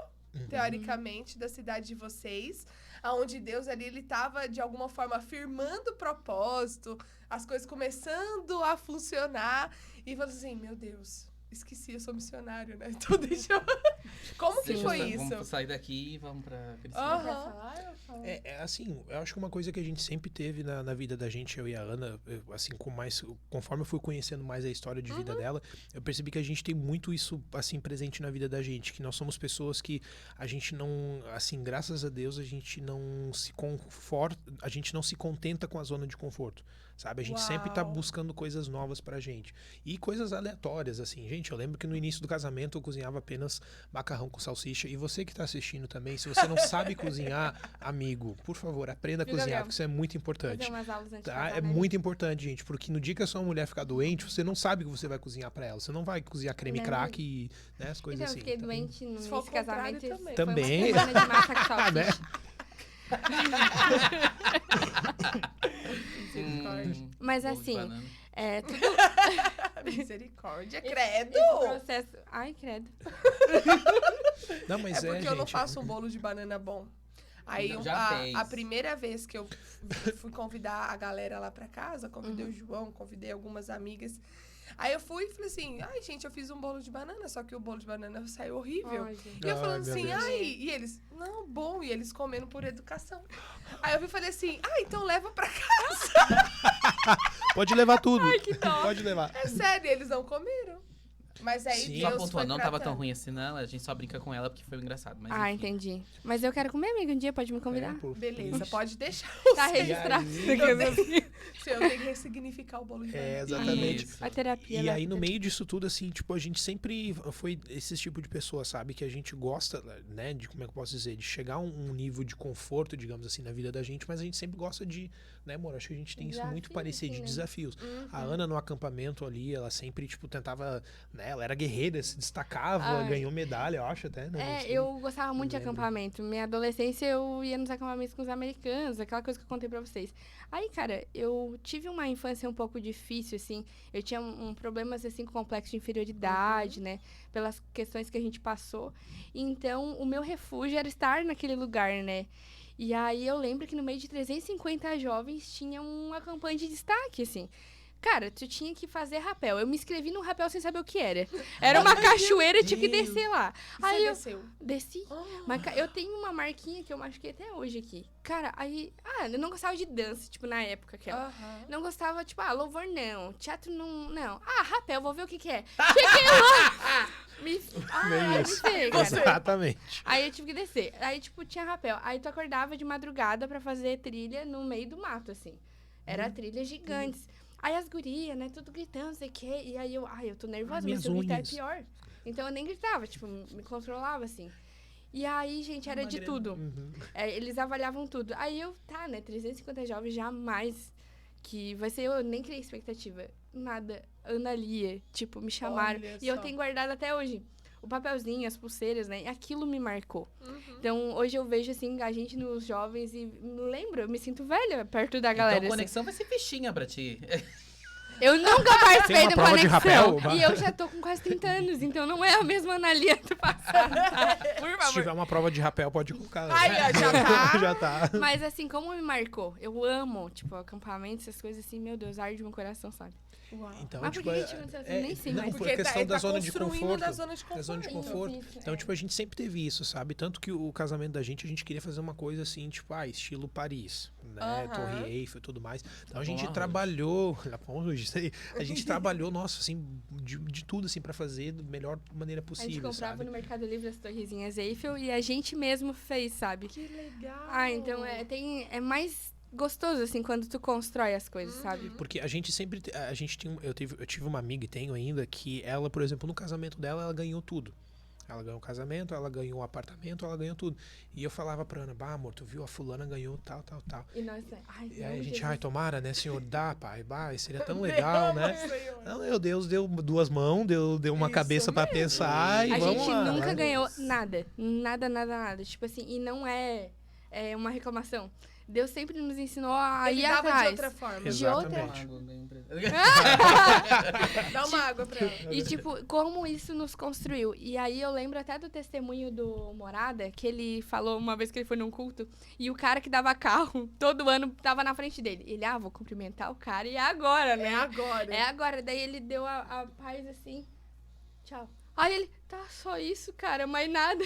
[SPEAKER 1] teoricamente, da cidade de vocês, aonde Deus ali, ele estava, de alguma forma, afirmando o propósito, as coisas começando a funcionar, e falou assim, meu Deus, esqueci, eu sou missionário, né? Então deixa eu... Como que
[SPEAKER 2] Deixa
[SPEAKER 1] foi
[SPEAKER 2] eu
[SPEAKER 1] isso?
[SPEAKER 2] Vamos sair daqui e vamos pra Priscila.
[SPEAKER 1] Aham.
[SPEAKER 3] Assim, eu acho que uma coisa que a gente sempre teve na vida da gente, eu e a Ana, assim, conforme eu fui conhecendo mais a história de vida dela, eu percebi que a gente tem muito isso, assim, presente na vida da gente, que nós somos pessoas que a gente não, assim, graças a Deus, a gente não se contenta com a zona de conforto, sabe? A gente sempre tá
[SPEAKER 1] Uau.
[SPEAKER 3] buscando coisas novas pra gente. E coisas aleatórias, assim. Gente, eu lembro que no início do casamento eu cozinhava apenas macarrão com salsicha. E você que tá assistindo também, se você não sabe cozinhar, amigo, por favor, aprenda a
[SPEAKER 4] Viu,
[SPEAKER 3] cozinhar,
[SPEAKER 4] Gabriel?
[SPEAKER 3] porque isso é muito importante.
[SPEAKER 4] Fazer umas aulas antes de
[SPEAKER 3] Tá?
[SPEAKER 4] casar,
[SPEAKER 3] É
[SPEAKER 4] né?
[SPEAKER 3] muito importante, gente, porque no dia que a sua mulher ficar doente, você não sabe o que você vai cozinhar pra ela. Você não vai cozinhar creme
[SPEAKER 4] Não.
[SPEAKER 3] crack e né, as coisas
[SPEAKER 4] Então, eu
[SPEAKER 3] assim.
[SPEAKER 4] fiquei
[SPEAKER 3] Então,
[SPEAKER 4] doente no
[SPEAKER 1] Se for
[SPEAKER 4] início do
[SPEAKER 1] o contrário,
[SPEAKER 4] casamento.
[SPEAKER 3] também.
[SPEAKER 4] Foi uma semana de massa com salsicha.
[SPEAKER 3] Né?
[SPEAKER 4] Mas
[SPEAKER 2] bolo de
[SPEAKER 4] assim,
[SPEAKER 2] banana.
[SPEAKER 4] tudo
[SPEAKER 1] Misericórdia, credo!
[SPEAKER 4] esse processo... Ai, credo.
[SPEAKER 3] Não, mas
[SPEAKER 1] É porque eu não
[SPEAKER 3] gente.
[SPEAKER 1] faço um bolo de banana bom. Aí
[SPEAKER 2] Não, já fez.
[SPEAKER 1] a primeira vez que eu fui convidar a galera lá pra casa, convidei o João, convidei algumas amigas. Aí eu fui e falei assim, ai gente, eu fiz um bolo de banana, só que o bolo de banana saiu horrível.
[SPEAKER 4] Ai, gente.
[SPEAKER 1] E eu
[SPEAKER 3] Ai,
[SPEAKER 1] falando
[SPEAKER 3] meu
[SPEAKER 1] assim,
[SPEAKER 3] Deus.
[SPEAKER 1] ai, e eles, não, bom, e eles comendo por educação. Aí eu falei assim, então leva pra cá.
[SPEAKER 3] Pode levar tudo.
[SPEAKER 4] Ai, que dó.
[SPEAKER 3] Pode levar.
[SPEAKER 1] É sério, eles não comeram. Mas aí
[SPEAKER 3] Sim.
[SPEAKER 2] Só
[SPEAKER 1] Deus
[SPEAKER 2] pontuando,
[SPEAKER 1] foi
[SPEAKER 2] não tava tão
[SPEAKER 1] tratando.
[SPEAKER 2] ruim assim, não. A gente só brinca com ela porque foi engraçado. Mas
[SPEAKER 4] Ah,
[SPEAKER 2] enfim.
[SPEAKER 4] entendi. Mas eu quero comer, amiga, um dia, pode me convidar?
[SPEAKER 3] É, pô.
[SPEAKER 1] Beleza, pode deixar.
[SPEAKER 4] Tá
[SPEAKER 3] E
[SPEAKER 4] registrado.
[SPEAKER 3] aí-
[SPEAKER 1] Se eu tenho que ressignificar o bolo de banana.
[SPEAKER 3] Exatamente.
[SPEAKER 2] Isso.
[SPEAKER 4] A terapia.
[SPEAKER 3] E
[SPEAKER 4] né?
[SPEAKER 3] aí, no meio disso tudo, assim, tipo, a gente sempre foi esse tipo de pessoa, sabe? Que a gente gosta, né, de, como é que eu posso dizer, de chegar a um nível de conforto, digamos assim, na vida da gente, mas a gente sempre gosta de, né, amor? Acho que a gente tem isso muito
[SPEAKER 4] Desafios,
[SPEAKER 3] parecido,
[SPEAKER 4] assim,
[SPEAKER 3] de
[SPEAKER 4] né?
[SPEAKER 3] desafios. A Ana, no acampamento ali, ela sempre, tipo, tentava, né, ela era guerreira, se destacava,
[SPEAKER 4] Ai.
[SPEAKER 3] ganhou medalha, eu acho até, né? não
[SPEAKER 4] É,
[SPEAKER 3] sei.
[SPEAKER 4] eu gostava muito de
[SPEAKER 3] lembro.
[SPEAKER 4] acampamento. Minha adolescência eu ia nos acampamentos com os americanos, aquela coisa que eu contei pra vocês. Aí, cara, eu tive uma infância um pouco difícil, assim. Eu tinha um problemas, assim, com complexo de inferioridade, né? Pelas questões que a gente passou. Então, o meu refúgio era estar naquele lugar, né? E aí, eu lembro que no meio de 350 jovens tinha um acampante de destaque, assim. Cara, tu tinha que fazer rapel. Eu me inscrevi no rapel sem saber o que era. Era uma cachoeira, eu tinha que descer lá. Aí eu
[SPEAKER 1] desceu.
[SPEAKER 4] desci.
[SPEAKER 1] Oh.
[SPEAKER 4] Mas eu tenho uma marquinha que eu machuquei até hoje aqui. Cara, aí... eu não gostava de dança, tipo, na época aquela.
[SPEAKER 1] Aham.
[SPEAKER 4] Não gostava, tipo, louvor não. Teatro não. Rapel, vou ver o que que é. Cheguei lá! Me ferrei, cara.
[SPEAKER 3] Exatamente.
[SPEAKER 4] Aí eu tive que descer. Aí, tipo, tinha rapel. Aí tu acordava de madrugada pra fazer trilha no meio do mato, assim. Era trilhas gigantes. Aí as gurias, né, tudo gritando, não sei o quê. E aí eu tô nervosa,
[SPEAKER 3] Minhas
[SPEAKER 4] mas se eu gritar é
[SPEAKER 3] unhas.
[SPEAKER 4] pior. Então eu nem gritava, tipo, me controlava, assim. E aí, gente, era de tudo. Eles avaliavam tudo. Aí eu, né, 350 jovens, jamais que vai ser eu nem criei expectativa. Nada. Ana Lia, tipo, me chamaram.
[SPEAKER 1] Olha
[SPEAKER 4] E eu
[SPEAKER 1] só.
[SPEAKER 4] tenho guardado até hoje. O papelzinho, as pulseiras, né? Aquilo me marcou.
[SPEAKER 1] Uhum.
[SPEAKER 4] Então, hoje eu vejo, assim, a gente nos jovens e me lembro, eu me sinto velha perto da galera.
[SPEAKER 2] Então,
[SPEAKER 4] assim.
[SPEAKER 2] conexão vai ser fichinha pra ti.
[SPEAKER 4] Eu nunca participei
[SPEAKER 3] Tem uma
[SPEAKER 4] de
[SPEAKER 3] prova de
[SPEAKER 4] conexão.
[SPEAKER 3] rapel?
[SPEAKER 4] E eu já tô com quase 30 anos, então não é a mesma Analia do passado. Por
[SPEAKER 3] Se
[SPEAKER 4] favor.
[SPEAKER 3] tiver uma prova de rapel, pode colocar.
[SPEAKER 1] Aí, ó, já tá.
[SPEAKER 3] Já tá.
[SPEAKER 4] Mas assim, como me marcou? Eu amo, tipo, acampamento, essas coisas assim, meu Deus, arde meu coração, sabe?
[SPEAKER 1] Uau.
[SPEAKER 3] Então,
[SPEAKER 4] Mas por
[SPEAKER 3] tipo,
[SPEAKER 4] que a gente aconteceu assim? Nem sei
[SPEAKER 3] não,
[SPEAKER 4] mais.
[SPEAKER 3] por
[SPEAKER 1] Porque
[SPEAKER 3] questão da zona de
[SPEAKER 1] construindo
[SPEAKER 3] conforto.
[SPEAKER 1] da zona de
[SPEAKER 3] Da zona de
[SPEAKER 1] conforto.
[SPEAKER 3] conforto.
[SPEAKER 4] Isso,
[SPEAKER 3] Então, tipo, a gente sempre teve isso, sabe? Tanto que o casamento da gente queria fazer uma coisa assim, tipo, estilo Paris, né?
[SPEAKER 1] Aham.
[SPEAKER 3] Torre Eiffel e tudo mais. Então a gente
[SPEAKER 2] Arroz.
[SPEAKER 3] trabalhou, isso aí. A gente trabalhou, nossa, assim, de tudo, assim, pra fazer da melhor maneira
[SPEAKER 4] A gente
[SPEAKER 3] possível,
[SPEAKER 4] comprava
[SPEAKER 3] sabe?
[SPEAKER 4] no Mercado Livre as torrezinhas Eiffel e a gente mesmo fez, sabe?
[SPEAKER 1] Que legal.
[SPEAKER 4] Então é mais gostoso, assim, quando tu constrói as coisas, sabe?
[SPEAKER 3] Porque a gente sempre, a gente tinha, eu tive uma amiga e tenho ainda que ela, por exemplo, no casamento dela, ela ganhou tudo. Ela ganhou o casamento, ela ganhou o apartamento, ela ganhou tudo. E eu falava pra Ana, amor, tu viu, a fulana ganhou tal.
[SPEAKER 4] E nós, né? Ai,
[SPEAKER 3] E aí a
[SPEAKER 4] não,
[SPEAKER 3] gente,
[SPEAKER 4] Jesus.
[SPEAKER 3] tomara, né, Senhor, dá, pai, seria tão legal, né?
[SPEAKER 1] Senhor.
[SPEAKER 3] Não, meu Deus, deu duas mãos, deu uma
[SPEAKER 1] Isso
[SPEAKER 3] cabeça pra
[SPEAKER 1] mesmo.
[SPEAKER 3] pensar e
[SPEAKER 4] A
[SPEAKER 3] vamos
[SPEAKER 4] gente
[SPEAKER 3] lá.
[SPEAKER 4] nunca
[SPEAKER 3] né?
[SPEAKER 4] ganhou nada. Nada. Tipo assim, e não é uma reclamação. Deus sempre nos ensinou a
[SPEAKER 1] Ele
[SPEAKER 4] ir
[SPEAKER 1] dava
[SPEAKER 4] atrás.
[SPEAKER 1] de outra forma.
[SPEAKER 4] De outra.
[SPEAKER 3] Exatamente.
[SPEAKER 1] Dá uma água pra ela.
[SPEAKER 4] E, tipo, como isso nos construiu. E aí eu lembro até do testemunho do Morada, que ele falou uma vez que ele foi num culto, e o cara que dava carro, todo ano, tava na frente dele. Ele, vou cumprimentar o cara, e é agora, né?
[SPEAKER 1] É agora.
[SPEAKER 4] É agora. Daí ele deu a paz assim, tchau. Aí ele, tá, só isso, cara, mais nada.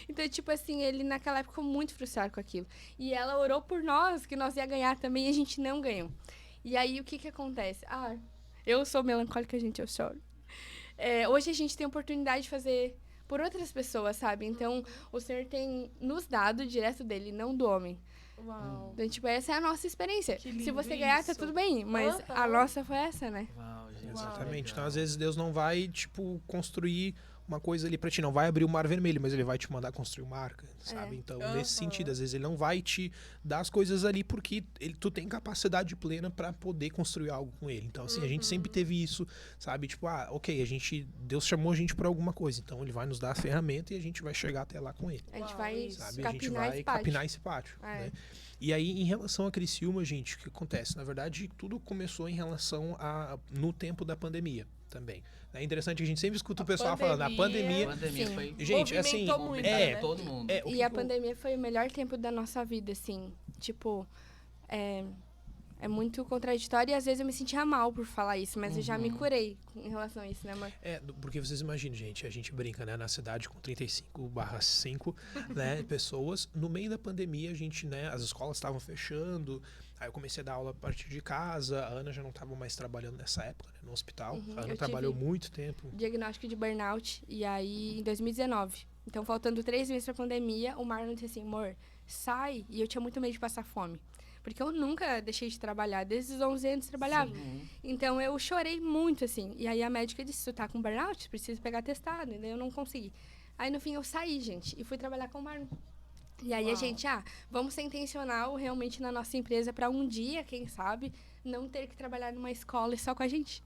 [SPEAKER 4] Então, tipo assim, ele naquela época ficou muito frustrado com aquilo. E ela orou por nós, que nós ia ganhar também, e a gente não ganhou. E aí, o que que acontece? Eu sou melancólica, gente, eu choro. Hoje a gente tem a oportunidade de fazer por outras pessoas, sabe? Então, o Senhor tem nos dado direto dele, não do homem.
[SPEAKER 1] Uau.
[SPEAKER 4] Então, tipo, essa é a nossa experiência.
[SPEAKER 1] Que
[SPEAKER 4] Se
[SPEAKER 1] lindo
[SPEAKER 4] você ganhar, tá
[SPEAKER 1] isso.
[SPEAKER 4] tudo bem. Mas a
[SPEAKER 1] Aham.
[SPEAKER 4] nossa foi essa, né?
[SPEAKER 2] Uau, gente.
[SPEAKER 3] Exatamente. Então,
[SPEAKER 2] legal.
[SPEAKER 3] às vezes, Deus não vai, tipo, construir uma coisa ali pra ti. Não vai abrir o mar vermelho, mas ele vai te mandar construir uma arca, sabe? Então, nesse
[SPEAKER 1] Aham.
[SPEAKER 3] sentido, às vezes ele não vai te dar as coisas ali porque tu tem capacidade plena pra poder construir algo com ele. Então, assim, a gente sempre teve isso, sabe? Tipo, ok, Deus chamou a gente pra alguma coisa. Então, ele vai nos dar a ferramenta e a gente vai chegar até lá com ele.
[SPEAKER 4] A gente
[SPEAKER 1] Uau,
[SPEAKER 4] vai
[SPEAKER 1] isso.
[SPEAKER 3] Sabe? A gente
[SPEAKER 4] capinar
[SPEAKER 3] vai
[SPEAKER 4] esse pátio.
[SPEAKER 3] capinar esse pátio.
[SPEAKER 4] É.
[SPEAKER 3] Né? E aí, em relação a Criciúma, gente, o que acontece? Na verdade, tudo começou em relação no tempo da pandemia também. É interessante que a gente sempre escuta o pessoal falando, a
[SPEAKER 2] A
[SPEAKER 3] pandemia...
[SPEAKER 2] pandemia
[SPEAKER 4] Sim.
[SPEAKER 2] foi...
[SPEAKER 3] Gente, assim,
[SPEAKER 1] Movimentou muito,
[SPEAKER 2] movimentou
[SPEAKER 1] né?
[SPEAKER 2] todo mundo.
[SPEAKER 3] o
[SPEAKER 4] E
[SPEAKER 3] que
[SPEAKER 4] a
[SPEAKER 3] eu-
[SPEAKER 4] pandemia foi o melhor tempo da nossa vida, assim. Tipo, é muito contraditório e às vezes eu me sentia mal por falar isso, mas eu já me curei em relação a isso, né, amor?
[SPEAKER 3] Porque vocês imaginam, gente, a gente brinca, né, na cidade com 35/5, né, pessoas. No meio da pandemia, a gente, né, as escolas estavam fechando, aí eu comecei a dar aula a partir de casa, a Ana já não estava mais trabalhando nessa época, né, no hospital. A Ana
[SPEAKER 4] eu
[SPEAKER 3] trabalhou
[SPEAKER 4] tive-
[SPEAKER 3] muito tempo.
[SPEAKER 4] Diagnóstico de burnout, e aí em 2019. Então, faltando 3 meses pra pandemia, o Marlon disse assim, amor, sai. E eu tinha muito medo de passar fome. Porque eu nunca deixei de trabalhar, desde os 11 anos trabalhava.
[SPEAKER 2] Sim.
[SPEAKER 4] Então, eu chorei muito, assim. E aí, a médica disse, tu tá com burnout, precisa pegar testado. E daí, eu não consegui. Aí, no fim, eu saí, gente, e fui trabalhar com o Marlon. E aí, a
[SPEAKER 1] Uau.
[SPEAKER 4] gente, vamos ser intencional realmente na nossa empresa para um dia, quem sabe, não ter que trabalhar numa escola e só com a gente.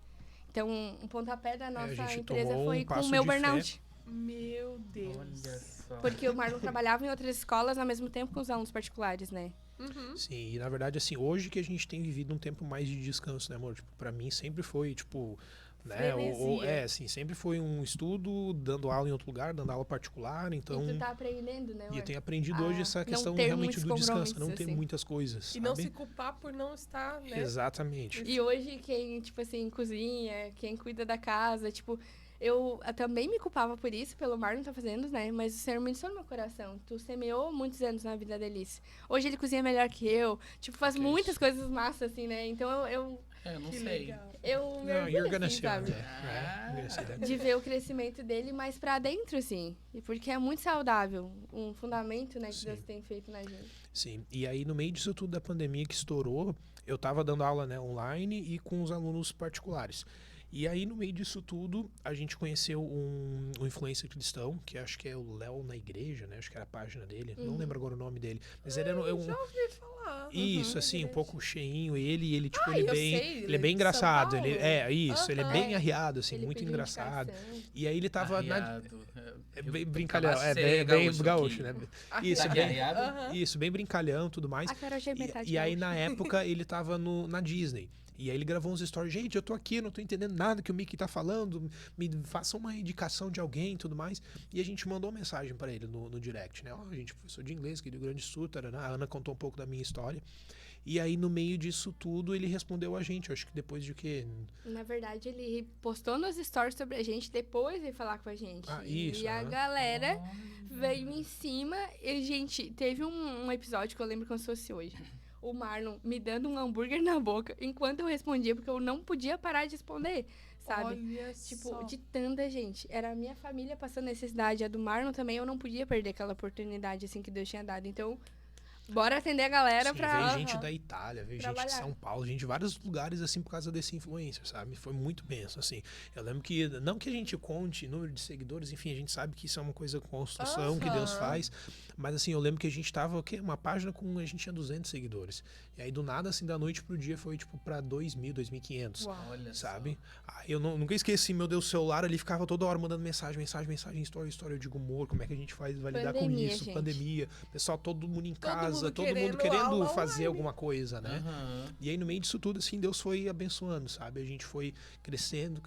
[SPEAKER 4] Então, um pontapé da nossa
[SPEAKER 3] gente
[SPEAKER 4] empresa
[SPEAKER 3] tomou
[SPEAKER 4] foi
[SPEAKER 3] um
[SPEAKER 4] com o
[SPEAKER 3] passo
[SPEAKER 4] meu
[SPEAKER 3] de fé.
[SPEAKER 4] burnout.
[SPEAKER 1] Meu Deus.
[SPEAKER 2] Olha só.
[SPEAKER 4] Porque o Marlon trabalhava em outras escolas ao mesmo tempo com os alunos particulares, né?
[SPEAKER 1] Uhum.
[SPEAKER 3] Sim, e na verdade, assim, hoje que a gente tem vivido um tempo mais de descanso, né, amor? Tipo, pra mim sempre foi, tipo, né?
[SPEAKER 1] Frenesia.
[SPEAKER 3] Assim, sempre foi um estudo, dando aula em outro lugar, dando aula particular, então.
[SPEAKER 4] E tu tá aprendendo, né,
[SPEAKER 3] E eu
[SPEAKER 4] amor?
[SPEAKER 3] tenho aprendido hoje essa
[SPEAKER 4] não
[SPEAKER 3] questão
[SPEAKER 4] ter
[SPEAKER 3] realmente
[SPEAKER 4] muitos
[SPEAKER 3] do descanso, não
[SPEAKER 4] compromissos,
[SPEAKER 3] ter
[SPEAKER 4] assim.
[SPEAKER 3] muitas coisas.
[SPEAKER 1] E não
[SPEAKER 3] sabe?
[SPEAKER 1] se culpar por não estar, né?
[SPEAKER 3] Exatamente.
[SPEAKER 4] E hoje, quem, tipo assim, cozinha, quem cuida da casa, tipo, eu também me culpava por isso, pelo Marlon tá fazendo, né? Mas o Senhor me disse no meu coração. Tu semeou muitos anos na vida da Alice. Hoje ele cozinha melhor que eu. Tipo, faz
[SPEAKER 3] Que
[SPEAKER 4] muitas
[SPEAKER 3] isso.
[SPEAKER 4] coisas massas, assim, né? Então eu
[SPEAKER 2] Eu não
[SPEAKER 1] Que
[SPEAKER 2] sei.
[SPEAKER 1] legal.
[SPEAKER 4] me
[SPEAKER 3] Não, you're
[SPEAKER 4] orgulho,
[SPEAKER 3] gonna
[SPEAKER 4] assim,
[SPEAKER 3] see,
[SPEAKER 4] sabe?
[SPEAKER 3] né? You're gonna see that.
[SPEAKER 4] De ver o crescimento dele mais pra dentro, assim. E porque é muito saudável. Um fundamento, né, que
[SPEAKER 3] Sim.
[SPEAKER 4] Deus tem feito na gente.
[SPEAKER 3] Sim, e aí no meio disso tudo da pandemia que estourou, eu tava dando aula, né, online e com os alunos particulares. E aí no meio disso tudo, a gente conheceu um influencer cristão, que acho que é o Léo na Igreja, né, acho que era a página dele, não lembro agora o nome dele, mas ele era
[SPEAKER 1] Já ouvi falar.
[SPEAKER 3] isso, assim, um pouco cheinho, ele tipo,
[SPEAKER 1] Ah,
[SPEAKER 3] ele
[SPEAKER 1] eu
[SPEAKER 3] bem,
[SPEAKER 1] sei,
[SPEAKER 3] ele é bem
[SPEAKER 1] de
[SPEAKER 3] engraçado,
[SPEAKER 1] São
[SPEAKER 3] ele,
[SPEAKER 1] Paulo.
[SPEAKER 3] isso, ele é bem
[SPEAKER 4] Aham.
[SPEAKER 3] arriado, assim,
[SPEAKER 4] Ele
[SPEAKER 3] muito
[SPEAKER 4] pediu
[SPEAKER 3] engraçado.
[SPEAKER 4] indicação.
[SPEAKER 3] E aí ele tava
[SPEAKER 2] Arriado.
[SPEAKER 3] bem brincalhão,
[SPEAKER 2] Acabou de
[SPEAKER 3] bem
[SPEAKER 2] ser
[SPEAKER 3] gaúcho,
[SPEAKER 2] aqui.
[SPEAKER 3] né?
[SPEAKER 1] Aqui,
[SPEAKER 3] Isso,
[SPEAKER 2] Tá
[SPEAKER 3] bem,
[SPEAKER 2] arriado?
[SPEAKER 1] Aham.
[SPEAKER 3] isso, bem brincalhão e tudo mais.
[SPEAKER 4] A Carol já é metade
[SPEAKER 3] E aí,
[SPEAKER 4] gaúcha.
[SPEAKER 3] na época, ele tava na Disney. E aí ele gravou uns stories, gente, eu tô aqui, não tô entendendo nada que o Mickey tá falando, me faça uma indicação de alguém e tudo mais. E a gente mandou uma mensagem pra ele no direct, né? Ó, gente, professor de inglês, aqui do Rio Grande do Sul, taraná. A Ana contou um pouco da minha história. E aí, no meio disso tudo, ele respondeu a gente. Eu acho que depois de quê?
[SPEAKER 4] Na verdade, ele postou nos stories sobre a gente, depois veio falar com a gente.
[SPEAKER 3] Ah, isso,
[SPEAKER 4] E a
[SPEAKER 3] aham.
[SPEAKER 4] galera veio em cima. E, gente, teve um episódio que eu lembro como se fosse hoje. O Marlon me dando um hambúrguer na boca enquanto eu respondia, porque eu não podia parar de responder, sabe?
[SPEAKER 1] Olha
[SPEAKER 4] Tipo,
[SPEAKER 1] só.
[SPEAKER 4] de tanta gente. Era a minha família passando necessidade, a do Marlon também, eu não podia perder aquela oportunidade, assim, que Deus tinha dado. Então, bora atender a galera
[SPEAKER 3] Sim,
[SPEAKER 4] pra...
[SPEAKER 3] veio gente da Itália, veio gente de
[SPEAKER 4] Trabalhar.
[SPEAKER 3] São Paulo, gente de vários lugares, assim, por causa desse influencer, sabe? Foi muito benção, assim. Eu lembro que, não que a gente conte número de seguidores, enfim, a gente sabe que isso é uma coisa com construção, que Deus
[SPEAKER 1] Aham.
[SPEAKER 3] faz. Mas, assim, eu lembro que a gente tava, uma página com, a gente tinha 200 seguidores. E aí, do nada, assim, da noite pro dia, foi, tipo, pra 2.000, 2.500.
[SPEAKER 1] Uau.
[SPEAKER 2] Olha
[SPEAKER 3] Sabe? Aí eu nunca esqueci, meu Deus, o celular ali ficava toda hora mandando mensagem, história. Eu digo, amor, como é que a gente vai lidar com
[SPEAKER 4] Pandemia,
[SPEAKER 3] isso?
[SPEAKER 4] gente.
[SPEAKER 3] Pandemia, pessoal, todo mundo em
[SPEAKER 1] Todo
[SPEAKER 3] casa,
[SPEAKER 1] mundo
[SPEAKER 3] todo mundo
[SPEAKER 1] querendo
[SPEAKER 3] querendo
[SPEAKER 1] aula
[SPEAKER 3] fazer
[SPEAKER 1] online.
[SPEAKER 3] alguma coisa, né?
[SPEAKER 2] Aham.
[SPEAKER 3] E aí, no meio disso tudo, assim, Deus foi abençoando, sabe? A gente foi crescendo,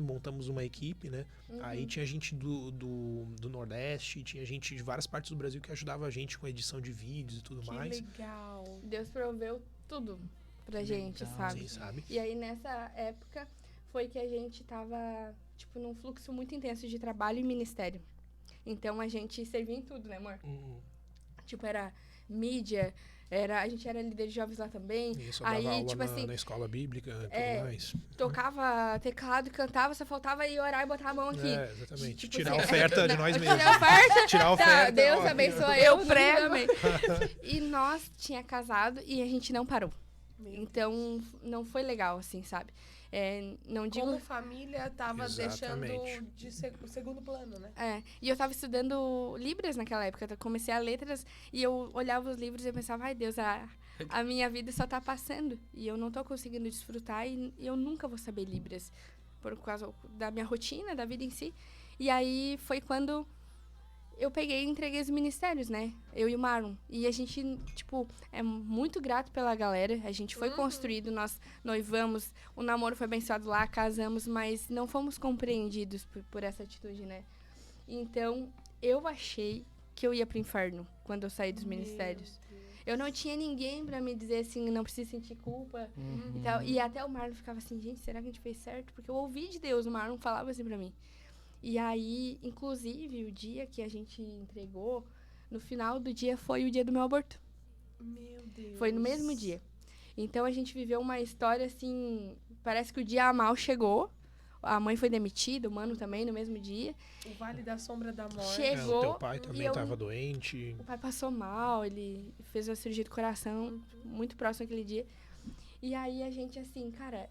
[SPEAKER 3] montamos uma equipe, né? Aí tinha gente do Nordeste, tinha gente de várias partes do Brasil que ajudava a gente com a edição de vídeos e tudo
[SPEAKER 1] Que
[SPEAKER 3] mais.
[SPEAKER 1] legal.
[SPEAKER 4] Deus proveu tudo pra
[SPEAKER 2] Que
[SPEAKER 4] gente,
[SPEAKER 2] legal.
[SPEAKER 4] sabe?
[SPEAKER 3] Sim, sabe?
[SPEAKER 4] E aí, nessa época, foi que a gente tava, tipo, num fluxo muito intenso de trabalho e ministério. Então, a gente servia em tudo, né, amor? Tipo, era mídia, a gente era líder de jovens lá também.
[SPEAKER 3] Isso, eu dava
[SPEAKER 4] Aí,
[SPEAKER 3] aula
[SPEAKER 4] tipo assim,
[SPEAKER 3] na escola bíblica e tudo
[SPEAKER 4] é,
[SPEAKER 3] mais.
[SPEAKER 4] tocava teclado e cantava, só faltava ir orar e botar a mão aqui.
[SPEAKER 3] É, exatamente.
[SPEAKER 4] Tipo
[SPEAKER 3] Tirar a
[SPEAKER 4] assim,
[SPEAKER 3] oferta de nós mesmos.
[SPEAKER 4] Tirar a oferta.
[SPEAKER 3] Tirar a oferta.
[SPEAKER 4] Tá, Deus
[SPEAKER 3] ó,
[SPEAKER 4] abençoe eu prego. Amém. E nós tinha casado e a gente não parou.
[SPEAKER 1] Meu
[SPEAKER 4] Então, não foi legal, assim, sabe? Não digo...
[SPEAKER 1] Como família, tava
[SPEAKER 3] Exatamente.
[SPEAKER 1] deixando de o segundo plano, né?
[SPEAKER 4] E eu tava estudando Libras naquela época. Eu comecei a letras e eu olhava os livros e eu pensava, ai Deus, a minha vida só tá passando. E eu não tô conseguindo desfrutar e eu nunca vou saber Libras. Por causa da minha rotina, da vida em si. E aí foi quando eu peguei e entreguei os ministérios, né? Eu e o Marlon. E a gente, tipo, é muito grato pela galera. A gente foi construído, nós noivamos, o namoro foi abençoado lá, casamos, mas não fomos compreendidos por essa atitude, né? Então, eu achei que eu ia pro inferno quando eu saí dos ministérios. Eu não tinha ninguém pra me dizer assim, não precisa sentir culpa e tal. E até o Marlon ficava assim, gente, será que a gente fez certo? Porque eu ouvi de Deus, o Marlon falava assim pra mim. E aí, inclusive, o dia que a gente entregou, no final do dia foi o dia do meu aborto.
[SPEAKER 1] Meu Deus.
[SPEAKER 4] Foi no mesmo dia. Então, a gente viveu uma história, assim, parece que o dia mal chegou, A mãe foi demitida, o mano também, no mesmo dia.
[SPEAKER 1] O Vale da Sombra da Morte.
[SPEAKER 4] Chegou.
[SPEAKER 3] O teu pai
[SPEAKER 4] e
[SPEAKER 3] também
[SPEAKER 4] eu-
[SPEAKER 3] tava doente.
[SPEAKER 4] O pai passou mal, ele fez uma cirurgia do coração muito próximo aquele dia. E aí a gente, assim, cara,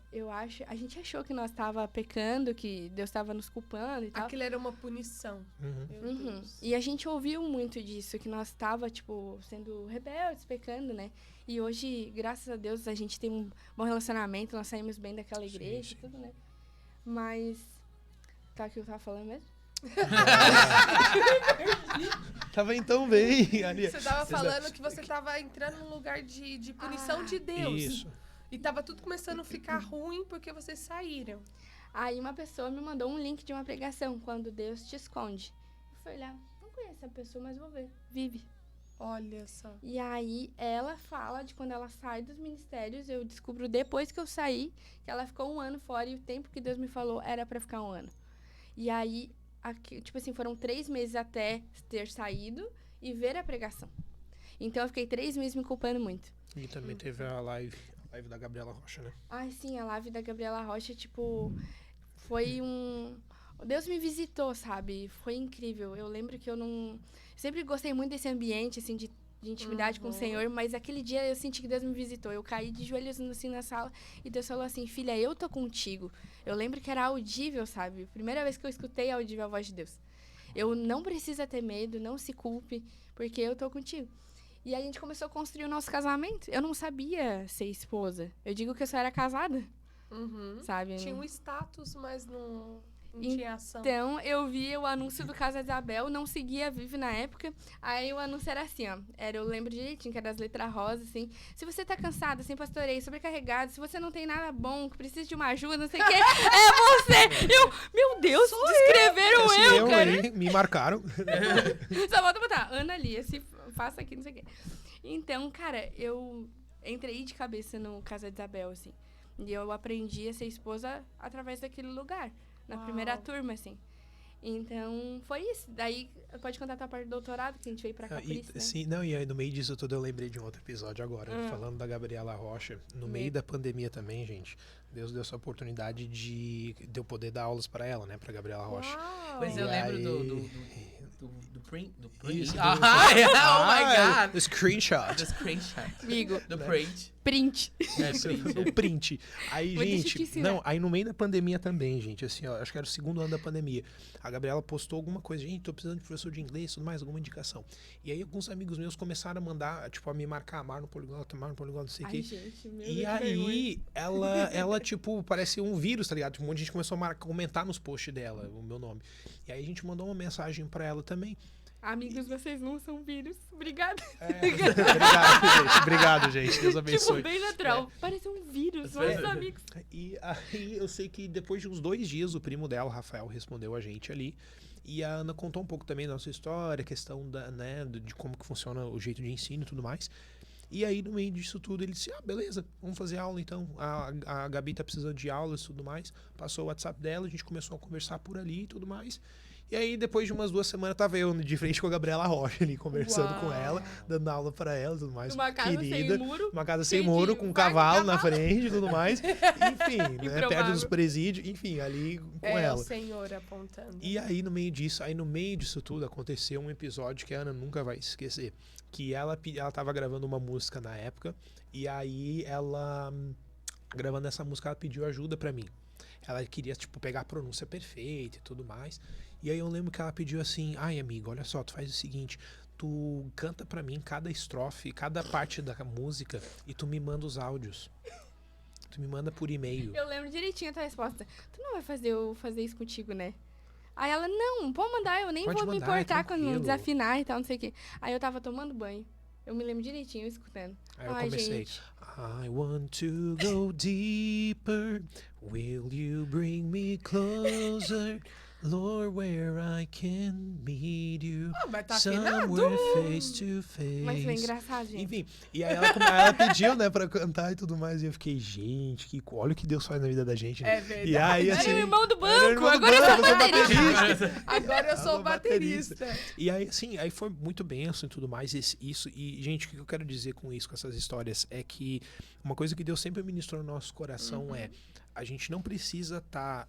[SPEAKER 4] a gente achou que nós tava pecando, que Deus tava nos culpando e tal.
[SPEAKER 1] Aquilo era uma punição.
[SPEAKER 3] Uhum.
[SPEAKER 1] Meu
[SPEAKER 4] Uhum.
[SPEAKER 1] Deus.
[SPEAKER 4] E a gente ouviu muito disso, que nós tava, tipo, sendo rebeldes, pecando, né? E hoje, graças a Deus, a gente tem um bom relacionamento, nós saímos bem daquela
[SPEAKER 3] Sim,
[SPEAKER 4] igreja
[SPEAKER 3] sim.
[SPEAKER 4] e tudo, né? Mas... Tá, o que eu tava falando mesmo?
[SPEAKER 3] Tava então bem ali.
[SPEAKER 1] Você tava falando que você tava entrando num lugar de punição de Deus.
[SPEAKER 3] Isso.
[SPEAKER 1] E tava tudo começando a ficar ruim porque vocês saíram.
[SPEAKER 4] Aí uma pessoa me mandou um link de uma pregação, Quando Deus Te Esconde. Eu fui olhar, não conheço a pessoa, mas vou ver. Vive.
[SPEAKER 1] Olha só.
[SPEAKER 4] E aí ela fala de quando ela sai dos ministérios, eu descubro depois que eu saí, que ela ficou 1 ano fora e o tempo que Deus me falou era pra ficar 1 ano. E aí, tipo assim, foram 3 meses até ter saído e ver a pregação. Então eu fiquei 3 meses me culpando muito.
[SPEAKER 3] E também teve a live da Gabriela Rocha, né?
[SPEAKER 4] Ai, sim, a live da Gabriela Rocha, tipo, foi um... Deus me visitou, sabe? Foi incrível. Eu lembro que eu não... Sempre gostei muito desse ambiente, assim, de intimidade com o Senhor, mas aquele dia eu senti que Deus me visitou. Eu caí de joelhos, assim, na sala e Deus falou assim, filha, eu tô contigo. Eu lembro que era audível, sabe? Primeira vez que eu escutei audível a voz de Deus. Eu não precisa ter medo, não se culpe, porque eu tô contigo. E aí a gente começou a construir o nosso casamento. Eu não sabia ser esposa. Eu digo que eu só era casada,
[SPEAKER 1] Uhum.
[SPEAKER 4] sabe?
[SPEAKER 1] Tinha um status, mas não tinha ação.
[SPEAKER 4] Então, eu vi o anúncio do Casa Isabel, não seguia a Vivi na época. Aí o anúncio era assim, ó. Eu lembro direitinho, que era as letras rosas, assim. Se você tá cansada, sem pastoreio, sobrecarregado, se você não tem nada bom, que precisa de uma ajuda, não sei o quê, é você! Meu Deus, descreveram
[SPEAKER 3] Esse
[SPEAKER 4] eu, cara.
[SPEAKER 3] aí, me marcaram.
[SPEAKER 4] Só falta botar, Ana Lia, se faça aqui, não sei o quê. Então, cara, eu entrei de cabeça no Casa de Isabel, assim. E eu aprendi a ser esposa através daquele lugar. Na
[SPEAKER 1] Uau.
[SPEAKER 4] primeira turma, assim. Então, foi isso. Daí, pode contar a tua parte do doutorado, que a gente veio pra cá por isso, né?
[SPEAKER 3] Sim, não, e aí no meio disso tudo eu lembrei de um outro episódio agora, falando da Gabriela Rocha. No meio da pandemia também, gente, Deus deu essa oportunidade de eu poder dar aulas pra ela, né, pra Gabriela Rocha.
[SPEAKER 1] Uau.
[SPEAKER 2] Pois eu
[SPEAKER 3] E
[SPEAKER 2] lembro
[SPEAKER 3] aí-
[SPEAKER 2] do print. Do print.
[SPEAKER 3] Isso,
[SPEAKER 2] Ah,
[SPEAKER 3] do-
[SPEAKER 2] oh my God.
[SPEAKER 3] O screenshot.
[SPEAKER 2] Do screenshot.
[SPEAKER 4] Amigo,
[SPEAKER 2] Do print.
[SPEAKER 4] print.
[SPEAKER 2] É, print.
[SPEAKER 3] O print. Aí,
[SPEAKER 4] Vou deixar te
[SPEAKER 3] gente,
[SPEAKER 4] ensinar.
[SPEAKER 3] não, aí no meio da pandemia também, gente, assim, ó, acho que era o 2º ano da pandemia. A Gabriela postou alguma coisa, gente, tô precisando de professor de inglês, tudo mais, alguma indicação. E aí alguns amigos meus começaram a mandar, tipo, a me marcar, Mar no Poliglota, não sei o
[SPEAKER 4] Ai,
[SPEAKER 3] quê.
[SPEAKER 4] gente, meu
[SPEAKER 3] E
[SPEAKER 4] Deus, que vergonha.
[SPEAKER 3] aí, ela, tipo, parece um vírus, tá ligado? Tipo, um monte de gente começou a comentar nos posts dela, o meu nome. E aí a gente mandou uma mensagem pra ela também.
[SPEAKER 4] Amigos, vocês não são vírus. Obrigada.
[SPEAKER 3] Obrigado, gente. Deus abençoe.
[SPEAKER 4] Tipo, bem natural. Parece um vírus,
[SPEAKER 2] É.
[SPEAKER 4] nossos amigos.
[SPEAKER 3] E aí eu sei que depois de uns 2 dias, o primo dela, o Rafael, respondeu a gente ali. E a Ana contou um pouco também da nossa história, a questão de como que funciona o jeito de ensino e tudo mais. E aí, no meio disso tudo, ele disse, beleza, vamos fazer aula então. A Gabi tá precisando de aulas e tudo mais. Passou o WhatsApp dela, a gente começou a conversar por ali e tudo mais. E aí, depois de umas 2 semanas, tava eu de frente com a Gabriela Rocha ali, conversando
[SPEAKER 1] Uau.
[SPEAKER 3] com ela, dando aula pra ela e tudo mais.
[SPEAKER 4] Numa casa
[SPEAKER 3] Querida.
[SPEAKER 4] sem muro.
[SPEAKER 3] Uma casa sem
[SPEAKER 4] cheio de
[SPEAKER 3] muro, com um
[SPEAKER 4] vaga de
[SPEAKER 3] cavalo na frente e tudo mais. Enfim, né,
[SPEAKER 4] Improvável.
[SPEAKER 3] perto dos presídios, enfim, ali com
[SPEAKER 1] É
[SPEAKER 3] ela.
[SPEAKER 1] o Senhor apontando.
[SPEAKER 3] E aí, no meio disso tudo, aconteceu um episódio que a Ana nunca vai esquecer. Que ela tava gravando uma música na época, e aí ela, gravando essa música, ela pediu ajuda pra mim. Ela queria, tipo, pegar a pronúncia perfeita e tudo mais. E aí eu lembro que ela pediu assim, ai, amigo, olha só, tu faz o seguinte, tu canta pra mim cada estrofe, cada parte da música, e tu me manda os áudios. Tu me manda por e-mail.
[SPEAKER 4] Eu lembro direitinho a tua resposta. Tu não vai fazer eu fazer isso contigo, né? Aí ela, não, pode mandar, eu nem
[SPEAKER 3] Pode
[SPEAKER 4] vou me
[SPEAKER 3] mandar, é
[SPEAKER 4] importar quando
[SPEAKER 3] tranquilo.
[SPEAKER 4] desafinar e tal, não sei o quê. Aí eu tava tomando banho. Eu me lembro direitinho, escutando.
[SPEAKER 3] Aí eu
[SPEAKER 4] Ai,
[SPEAKER 3] comecei.
[SPEAKER 4] gente.
[SPEAKER 3] I want to go deeper. Will you bring me closer? Lord, where I can meet you.
[SPEAKER 1] Mas tá afinado.
[SPEAKER 3] Somewhere face to face.
[SPEAKER 4] Mas foi engraçado, gente.
[SPEAKER 3] Enfim, e aí ela pediu, né, pra cantar e tudo mais. E eu fiquei, gente, olha o que Deus faz na vida da gente, né?
[SPEAKER 1] É verdade.
[SPEAKER 3] E aí,
[SPEAKER 4] Era
[SPEAKER 3] assim,
[SPEAKER 4] o irmão do
[SPEAKER 3] era o
[SPEAKER 4] banco,
[SPEAKER 3] irmão do
[SPEAKER 4] agora eu
[SPEAKER 3] banco,
[SPEAKER 4] sou
[SPEAKER 3] eu sou
[SPEAKER 4] baterista.
[SPEAKER 1] Agora eu sou
[SPEAKER 3] Alô, baterista.
[SPEAKER 1] baterista.
[SPEAKER 3] E aí, assim, aí foi muito benção e tudo mais, isso. E, gente, o que eu quero dizer com isso, com essas histórias, é que uma coisa que Deus sempre ministrou no nosso coração é, a gente não precisa estar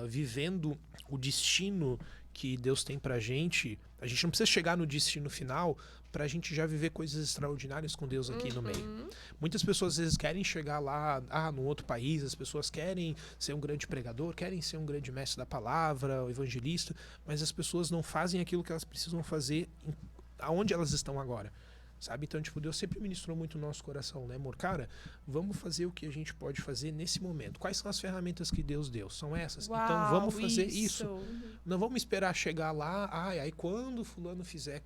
[SPEAKER 3] vivendo o destino que Deus tem pra gente. A gente não precisa chegar no destino final pra gente já viver coisas extraordinárias com Deus aqui no meio. Muitas pessoas às vezes querem chegar lá, num outro país, as pessoas querem ser um grande pregador, querem ser um grande mestre da palavra, o evangelista, mas as pessoas não fazem aquilo que elas precisam fazer aonde elas estão agora. Sabe? Então, tipo, Deus sempre ministrou muito o nosso coração, né, amor? Cara, vamos fazer o que a gente pode fazer nesse momento. Quais são as ferramentas que Deus deu? São essas.
[SPEAKER 1] Uau,
[SPEAKER 3] então, vamos fazer isso. Não vamos esperar chegar lá, aí quando fulano fizer,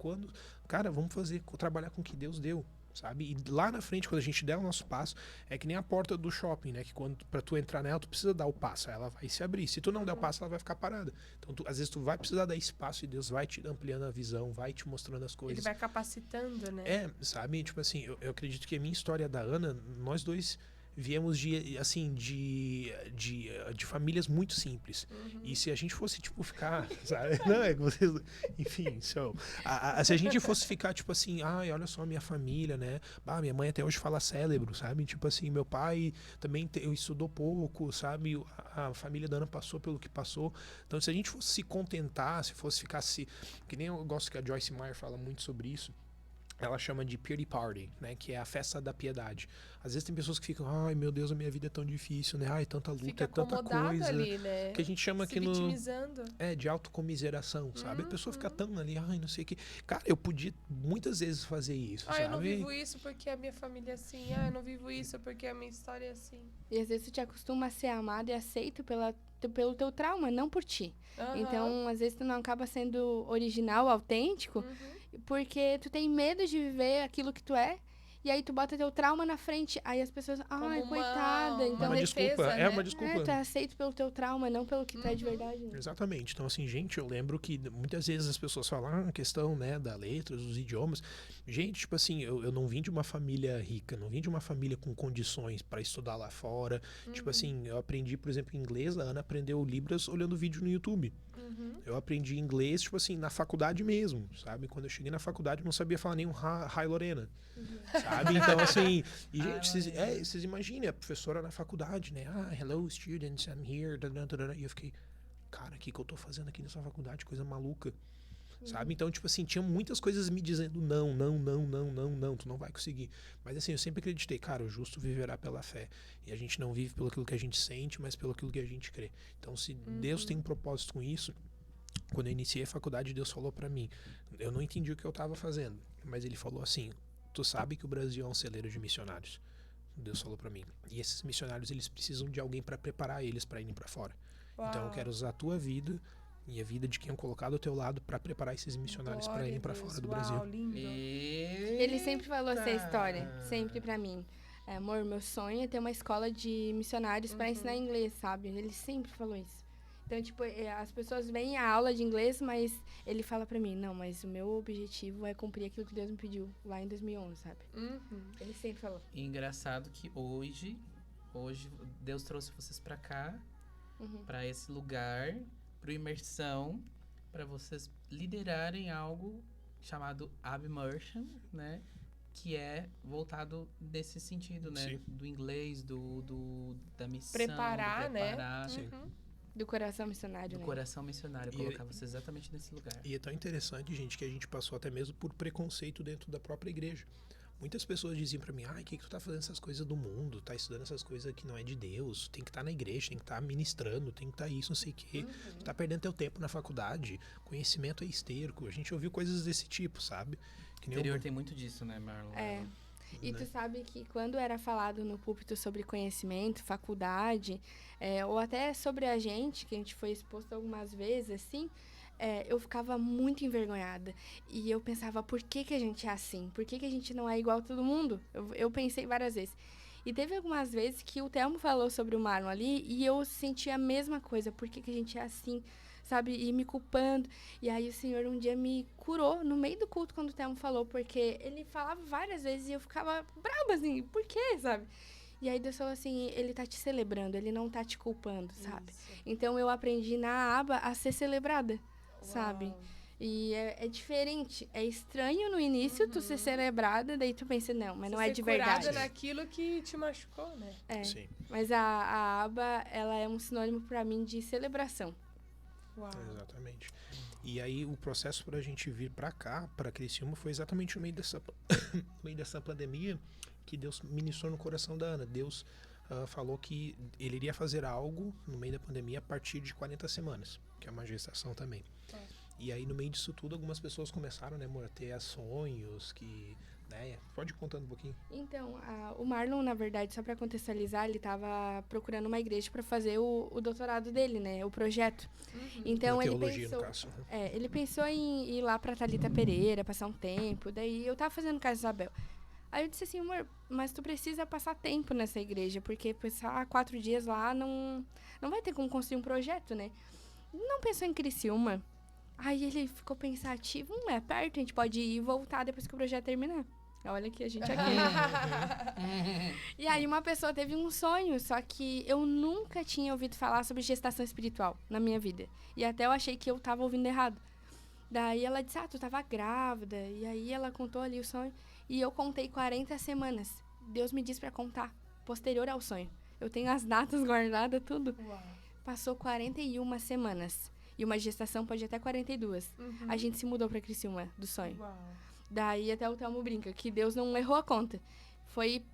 [SPEAKER 3] Cara, vamos trabalhar com o que Deus deu, sabe? E lá na frente, quando a gente der o nosso passo, é que nem a porta do shopping, né? Que pra tu entrar nela, tu precisa dar o passo, aí ela vai se abrir. Se tu não der o passo, ela vai ficar parada. Então, às vezes, tu vai precisar dar esse passo e Deus vai te ampliando a visão, vai te mostrando as coisas.
[SPEAKER 1] Ele vai capacitando, né?
[SPEAKER 3] Sabe? Tipo assim, eu acredito que a minha história da Ana, nós dois viemos de famílias muito simples. E se a gente fosse, tipo, ficar, sabe? Não, é que vocês... Enfim, se a gente fosse ficar, tipo assim, olha só a minha família, né? Minha mãe até hoje fala cérebro, sabe? Tipo assim, meu pai também estudou pouco, sabe? A família da Ana passou pelo que passou. Então, se a gente fosse se contentar, se fosse ficar que nem eu gosto que a Joyce Meyer fala muito sobre isso, ela chama de pity party, né? Que é a festa da piedade. Às vezes tem pessoas que ficam, ai meu Deus, a minha vida é tão difícil, né? Ai, tanta luta,
[SPEAKER 1] Fica
[SPEAKER 3] é tanta
[SPEAKER 1] acomodado
[SPEAKER 3] coisa.
[SPEAKER 1] ali, né?
[SPEAKER 3] Que a gente chama
[SPEAKER 1] Se
[SPEAKER 3] aqui
[SPEAKER 1] vitimizando.
[SPEAKER 3] de autocomiseração, sabe? A pessoa fica tão ali, ai, não sei o que. Cara, eu podia muitas vezes fazer isso, sabe?
[SPEAKER 1] Eu não vivo isso porque a minha família é assim. Eu não vivo isso porque a minha história é assim.
[SPEAKER 4] E às vezes tu te acostuma a ser amado e aceito pelo teu trauma, não por ti. Então, às vezes tu não acaba sendo original, autêntico, porque tu tem medo de viver aquilo que tu é. E aí tu bota teu trauma na frente, aí as pessoas, coitada. Então,
[SPEAKER 3] uma desculpa,
[SPEAKER 1] né?
[SPEAKER 3] uma desculpa.
[SPEAKER 4] Tu é aceito pelo teu trauma, não pelo que tu é de verdade. Né?
[SPEAKER 3] Exatamente. Então, assim, gente, eu lembro que muitas vezes as pessoas falam a questão, né, da letra, dos idiomas. Gente, tipo assim, eu não vim de uma família rica, não vim de uma família com condições para estudar lá fora. Tipo assim, eu aprendi, por exemplo, inglês, a Ana aprendeu Libras olhando vídeo no YouTube. Eu aprendi inglês, tipo assim, na faculdade mesmo, sabe? Quando eu cheguei na faculdade, eu não sabia falar nem um Hi Lorena, sabe? Então, assim... E, gente, vocês imaginem, a professora na faculdade, né? Hello, students, I'm here. E eu fiquei, cara, o que eu tô fazendo aqui nessa faculdade? Coisa maluca, sabe? Então, tipo assim, tinha muitas coisas me dizendo não, tu não vai conseguir. Mas, assim, eu sempre acreditei, cara, o justo viverá pela fé. E a gente não vive pelo aquilo que a gente sente, mas pelo aquilo que a gente crê. Então, se Deus tem um propósito com isso, quando eu iniciei a faculdade, Deus falou pra mim, eu não entendi o que eu tava fazendo, mas ele falou assim, tu sabe que o Brasil é um celeiro de missionários. Deus falou pra mim. E esses missionários, eles precisam de alguém pra preparar eles pra irem pra fora.
[SPEAKER 1] Uau.
[SPEAKER 3] Então, eu quero usar a tua vida e a vida de quem eu colocar do teu lado pra preparar esses missionários pra irem pra fora do Brasil.
[SPEAKER 1] Lindo.
[SPEAKER 4] Ele sempre falou essa história, sempre pra mim. Amor, meu sonho é ter uma escola de missionários pra ensinar inglês, sabe? Ele sempre falou isso. Então, tipo, as pessoas vêm à aula de inglês, mas ele fala pra mim, não, mas o meu objetivo é cumprir aquilo que Deus me pediu lá em 2011, sabe? Ele sempre falou.
[SPEAKER 2] E engraçado que hoje Deus trouxe vocês pra cá, pra esse lugar, pro Imersão, pra vocês liderarem algo chamado Abimmersion, né? Que é voltado nesse sentido, né?
[SPEAKER 3] Sim.
[SPEAKER 2] Do inglês, da missão.
[SPEAKER 1] Preparar, né?
[SPEAKER 3] Sim.
[SPEAKER 4] Do coração missionário,
[SPEAKER 2] Do
[SPEAKER 4] né?
[SPEAKER 2] coração missionário, colocar vocês exatamente nesse lugar.
[SPEAKER 3] E é tão interessante, gente, que a gente passou até mesmo por preconceito dentro da própria igreja. Muitas pessoas diziam pra mim, o que tu tá fazendo essas coisas do mundo? Tá estudando essas coisas que não é de Deus, tem que estar na igreja, tem que estar ministrando, tem que estar isso, não sei o quê. Tu tá perdendo teu tempo na faculdade, conhecimento é esterco. A gente ouviu coisas desse tipo, sabe? Que
[SPEAKER 2] O
[SPEAKER 3] nem
[SPEAKER 2] interior tem muito disso, né, Marlon?
[SPEAKER 4] E tu sabe que quando era falado no púlpito sobre conhecimento, faculdade, ou até sobre a gente, que a gente foi exposto algumas vezes, assim, eu ficava muito envergonhada. E eu pensava, por que a gente é assim? Por que a gente não é igual a todo mundo? Eu pensei várias vezes. E teve algumas vezes que o Telmo falou sobre o Marlon ali, e eu senti a mesma coisa. Por que a gente é assim? Sabe, e me culpando. E aí o Senhor um dia me curou no meio do culto quando o Telmo falou, porque ele falava várias vezes e eu ficava brava, assim, por quê, sabe? E aí Deus falou assim, ele tá te celebrando, ele não tá te culpando, sabe?
[SPEAKER 1] Isso.
[SPEAKER 4] Então eu aprendi na aba a ser celebrada, sabe? E é diferente. É estranho no início tu ser celebrada, daí tu pensa, não, mas não é de verdade.
[SPEAKER 1] Curada naquilo que te machucou, né?
[SPEAKER 4] É.
[SPEAKER 3] Sim.
[SPEAKER 4] Mas a aba, ela é um sinônimo pra mim de celebração.
[SPEAKER 1] Uau.
[SPEAKER 3] Exatamente. E aí o processo pra gente vir pra cá, pra Criciúma, foi exatamente no meio dessa pandemia que Deus ministrou no coração da Ana. Deus falou que ele iria fazer algo no meio da pandemia a partir de 40 semanas, que é uma gestação também. E aí no meio disso tudo, algumas pessoas começaram, né, amor, a ter sonhos que... Né, pode ir contando um pouquinho.
[SPEAKER 4] Então, o Marlon, na verdade, só pra contextualizar, ele tava procurando uma igreja pra fazer o doutorado dele, né? O projeto. Então,
[SPEAKER 3] Na
[SPEAKER 4] ele
[SPEAKER 3] teologia,
[SPEAKER 4] pensou...
[SPEAKER 3] no caso.
[SPEAKER 4] ele pensou em ir lá pra Thalita Pereira, passar um tempo. Daí, eu tava fazendo casa Isabel. Aí eu disse assim, amor, mas tu precisa passar tempo nessa igreja, porque passar 4 dias lá não vai ter como construir um projeto, né? Não pensou em Criciúma. Aí ele ficou pensativo, é perto, a gente pode ir e voltar depois que o projeto terminar. Olha que a gente aqui. E aí uma pessoa teve um sonho, só que eu nunca tinha ouvido falar sobre gestação espiritual na minha vida. E até eu achei que eu tava ouvindo errado. Daí ela disse, tu tava grávida. E aí ela contou ali o sonho. E eu contei 40 semanas. Deus me disse pra contar, posterior ao sonho. Eu tenho as datas guardadas, tudo.
[SPEAKER 1] Uau.
[SPEAKER 4] Passou 41 semanas. E uma gestação pode ir até 42. A gente se mudou pra Criciúma, do sonho.
[SPEAKER 1] Uau.
[SPEAKER 4] Daí até o Telmo brinca que Deus não errou a conta. Foi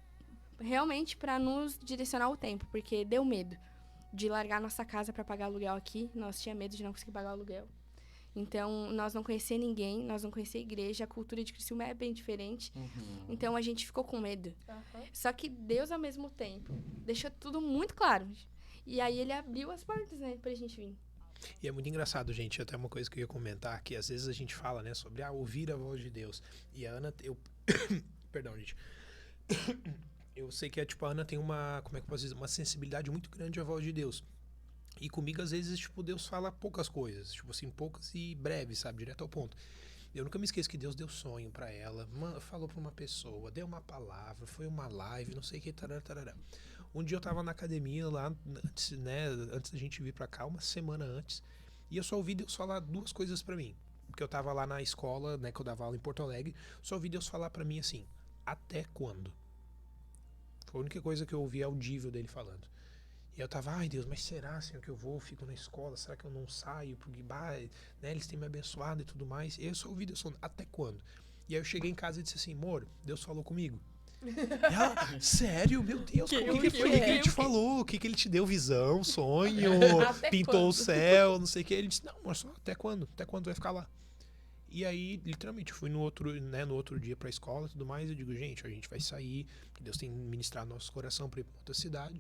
[SPEAKER 4] realmente pra nos direcionar o tempo, porque deu medo de largar nossa casa pra pagar aluguel aqui. Nós tinha medo de não conseguir pagar o aluguel. Então, nós não conhecia ninguém, nós não conhecia a igreja, a cultura de Criciúma é bem diferente. Então, a gente ficou com medo. Só que Deus, ao mesmo tempo, deixou tudo muito claro. E aí, ele abriu as portas, né, pra gente vir.
[SPEAKER 3] E é muito engraçado, gente, até uma coisa que eu ia comentar, que às vezes a gente fala, né, sobre ouvir a voz de Deus. E a Ana, perdão, gente. Eu sei que a Ana tem uma, como é que eu posso dizer, uma sensibilidade muito grande à voz de Deus. E comigo, às vezes, Deus fala poucas coisas, poucas e breves, sabe, direto ao ponto. Eu nunca me esqueço que Deus deu sonho pra ela, falou pra uma pessoa, deu uma palavra, foi uma live, não sei o que, tarará. Um dia eu tava na academia lá, antes da gente vir pra cá, uma semana antes, e eu só ouvi Deus falar 2 coisas pra mim. Porque eu tava lá na escola, né, que eu dava aula em Porto Alegre, só ouvi Deus falar pra mim assim, até quando? Foi a única coisa que eu ouvi audível dele falando. E eu tava, ai Deus, mas será, Senhor, que eu fico na escola? Será que eu não saio? Porque, né, eles têm me abençoado e tudo mais. E eu só ouvi Deus falando, até quando? E aí eu cheguei em casa e disse assim, amor, Deus falou comigo. E ela, sério? Meu Deus, o que ele te falou? O que ele te deu? Visão, sonho, pintou o céu, não sei o que. Ele disse, não, mas só até quando? Até quando vai ficar lá? E aí, literalmente, eu fui no outro dia pra escola e tudo mais. Eu digo, gente, a gente vai sair, que Deus tem ministrado nosso coração pra ir pra outra cidade.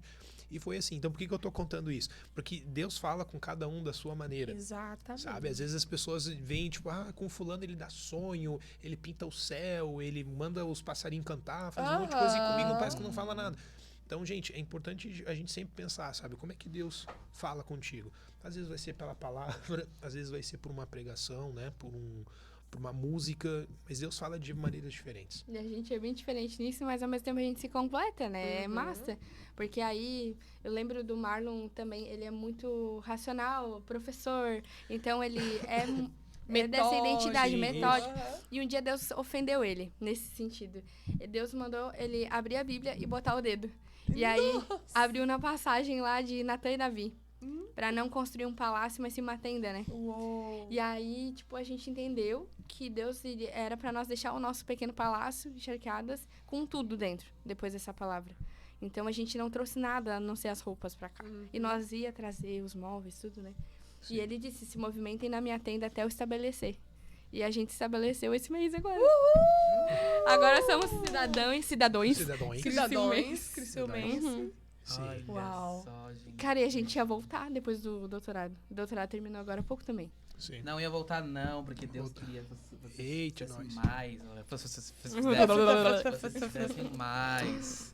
[SPEAKER 3] E foi assim. Então, por que eu tô contando isso? Porque Deus fala com cada um da sua maneira.
[SPEAKER 1] Exatamente.
[SPEAKER 3] Sabe? Às vezes as pessoas veem, com fulano ele dá sonho, ele pinta o céu, ele manda os passarinhos cantar, faz um monte de coisa, e comigo parece que não fala nada. Então, gente, é importante a gente sempre pensar, sabe? Como é que Deus fala contigo? Às vezes vai ser pela palavra, às vezes vai ser por uma pregação, né? Por uma música, mas Deus fala de maneiras diferentes.
[SPEAKER 4] E a gente é bem diferente nisso, mas ao mesmo tempo a gente se completa, né? É massa. Porque aí, eu lembro do Marlon também, ele é muito racional, professor, então ele é dessa identidade, metódico. E um dia Deus ofendeu ele, nesse sentido. Deus mandou ele abrir a Bíblia e botar o dedo. E aí, abriu na passagem lá de Natã e Davi. Pra não construir um palácio, mas sim uma tenda, né?
[SPEAKER 1] Uou.
[SPEAKER 4] E aí, a gente entendeu que Deus era pra nós deixar o nosso pequeno palácio, encharcadas, com tudo dentro, depois dessa palavra. Então, a gente não trouxe nada, a não ser as roupas pra cá. E nós ia trazer os móveis, tudo, né? Sim. E ele disse, se movimentem na minha tenda até eu estabelecer. E a gente estabeleceu esse mês agora. Uhul! Agora somos cidadãos.
[SPEAKER 1] Criciumenses.
[SPEAKER 3] Sim.
[SPEAKER 1] Uau.
[SPEAKER 2] Só, gente.
[SPEAKER 4] Cara, e a gente ia voltar depois do doutorado. O doutorado terminou agora há pouco também.
[SPEAKER 3] Sim.
[SPEAKER 2] Não ia voltar, não, porque Deus queria vocês
[SPEAKER 3] Eita,
[SPEAKER 2] fizessem
[SPEAKER 3] nós.
[SPEAKER 2] mais. Vocês fizessem mais.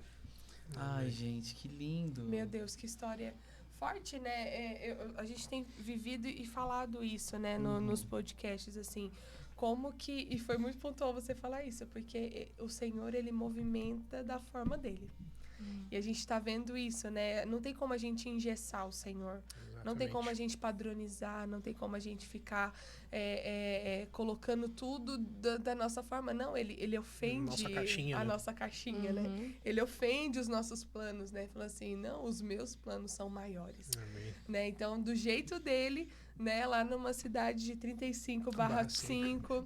[SPEAKER 2] Ai, gente, que lindo.
[SPEAKER 1] Meu Deus, que história forte, né? A gente tem vivido e falado isso, né, nos podcasts, assim. Como que... E foi muito pontual você falar isso, porque o Senhor, ele movimenta da forma dele. E a gente tá vendo isso, né? Não tem como a gente engessar o Senhor.
[SPEAKER 3] Exato.
[SPEAKER 1] Não tem como a gente padronizar, não tem como a gente ficar colocando tudo da nossa forma. Não, ele ofende a nossa caixinha, né? Ele ofende os nossos planos, né? Falou assim, não, os meus planos são maiores. Né? Então, do jeito dele, né? Lá numa cidade de 35/5,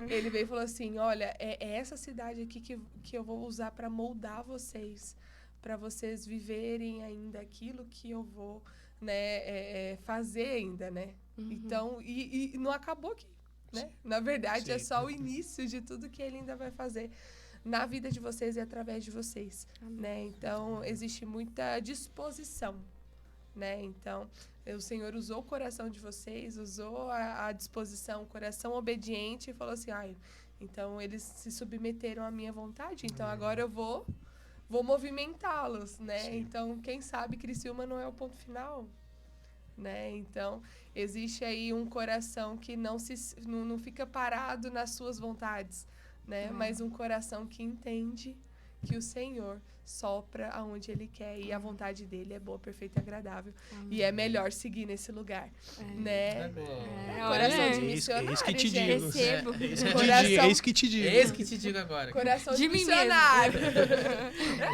[SPEAKER 1] ele veio e falou assim, olha, é essa cidade aqui que eu vou usar para moldar vocês, para vocês viverem ainda aquilo que eu vou, né, fazer ainda, né? Então, e não acabou aqui, né? Na verdade, é só o início de tudo que ele ainda vai fazer na vida de vocês e através de vocês, né? Então, existe muita disposição, né? Então, o Senhor usou o coração de vocês, usou a disposição, o coração obediente e falou assim, então eles se submeteram à minha vontade, então agora eu vou movimentá-los, né? Sim. Então, quem sabe Criciúma não é o ponto final, né? Então, existe aí um coração que não fica parado nas suas vontades, né? Mas um coração que entende que o Senhor sopra aonde Ele quer e a vontade dele é boa, perfeita e agradável. E é melhor seguir nesse lugar, né? Coração de missionário,
[SPEAKER 3] eis que te digo.
[SPEAKER 4] Recebo.
[SPEAKER 3] Eis que te digo.
[SPEAKER 2] Eis que te digo agora.
[SPEAKER 1] Coração de missionário.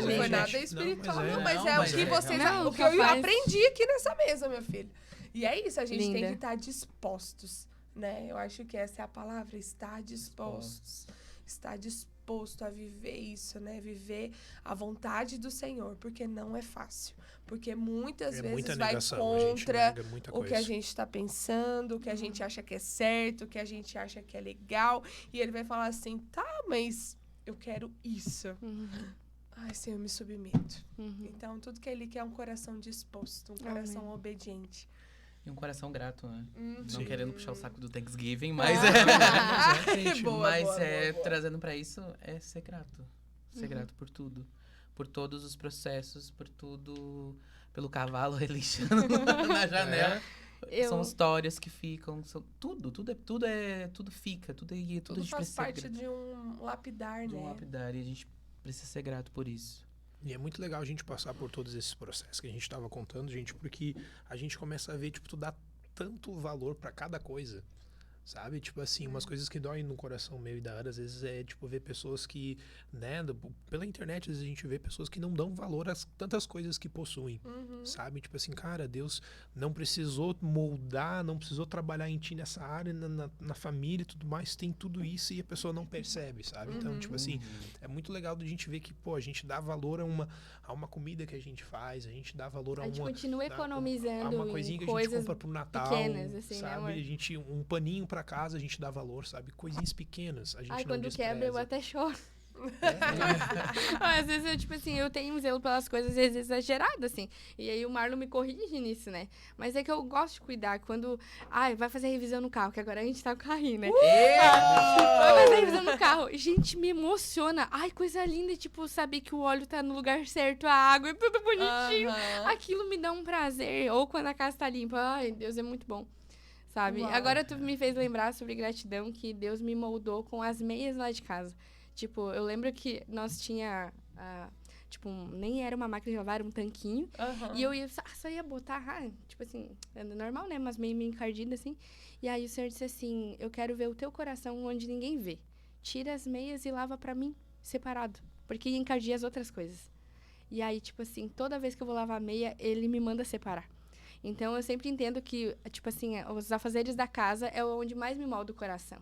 [SPEAKER 1] Não foi nada espiritual, mas é o que vocês... o que eu aprendi aqui nessa mesa, meu filho. E é isso, a gente tem que estar dispostos, né? Eu acho que essa é a palavra, estar dispostos. Estar disposto a viver isso, né? Viver a vontade do Senhor, porque não é fácil. Porque muitas vezes vai contra o que a gente está pensando, o que a gente acha que é certo, o que a gente acha que é legal. E ele vai falar assim, tá, mas eu quero isso. Ai, Senhor, eu me submeto. Então, tudo que ele quer é um coração disposto, um coração obediente.
[SPEAKER 2] E um coração grato, né?
[SPEAKER 3] Sim.
[SPEAKER 2] Não querendo puxar o saco do Thanksgiving, mas
[SPEAKER 1] boa,
[SPEAKER 2] trazendo pra isso, é ser grato. Ser grato por tudo. Por todos os processos, por tudo, pelo cavalo relinchando na janela. São histórias que ficam, tudo fica, tudo a gente
[SPEAKER 1] faz
[SPEAKER 2] precisa
[SPEAKER 1] parte de um lapidar, né?
[SPEAKER 2] De um lapidar, e a gente precisa ser grato por isso.
[SPEAKER 3] E é muito legal a gente passar por todos esses processos que a gente estava contando, gente, porque a gente começa a ver, tipo, tu dá tanto valor para cada coisa, sabe? Tipo assim, umas coisas que doem no coração meu e da Ana, às vezes é, tipo, ver pessoas que, né, pela internet, às vezes a gente vê pessoas que não dão valor a tantas coisas que possuem, sabe? Tipo assim, cara, Deus não precisou moldar, não precisou trabalhar em ti nessa área, na família e tudo mais, tem tudo isso e a pessoa não percebe, sabe? Então, tipo assim, é muito legal da gente ver que, pô, a gente dá valor a uma comida que a gente faz, a gente dá valor a uma...
[SPEAKER 4] A gente continua economizando
[SPEAKER 3] uma coisinha que a gente compra pro Natal,
[SPEAKER 4] pequenas, assim,
[SPEAKER 3] sabe?
[SPEAKER 4] Né,
[SPEAKER 3] a gente, um paninho pra casa, a gente dá valor, sabe? Coisinhas pequenas, a gente não
[SPEAKER 4] quando
[SPEAKER 3] despreza.
[SPEAKER 4] quebra, eu até choro. Às vezes eu, tipo assim, eu tenho um zelo pelas coisas, às vezes exagerado, assim. E aí o Marlon me corrige nisso, né? Mas é que eu gosto de cuidar. Quando, vai fazer revisão no carro, que agora a gente tá com o carrinho, né? Vai fazer revisão no carro. Gente, me emociona. Ai, coisa linda, tipo, saber que o óleo tá no lugar certo, a água é tudo bonitinho. Aquilo me dá um prazer. Ou quando a casa tá limpa. Ai, Deus, é muito bom. Sabe? Agora tu me fez lembrar sobre gratidão, que Deus me moldou com as meias lá de casa. Tipo, eu lembro que nós tinha, tipo, nem era uma máquina de lavar, era um tanquinho. E eu só ia botar, tipo assim, normal, né? Mas meio encardida, assim. E aí o Senhor disse assim, eu quero ver o teu coração onde ninguém vê. Tira as meias e lava pra mim, separado. Porque ia encardir as outras coisas. E aí, tipo assim, toda vez que eu vou lavar a meia, ele me manda separar. Então, eu sempre entendo que, tipo assim, os afazeres da casa é onde mais me molda o coração.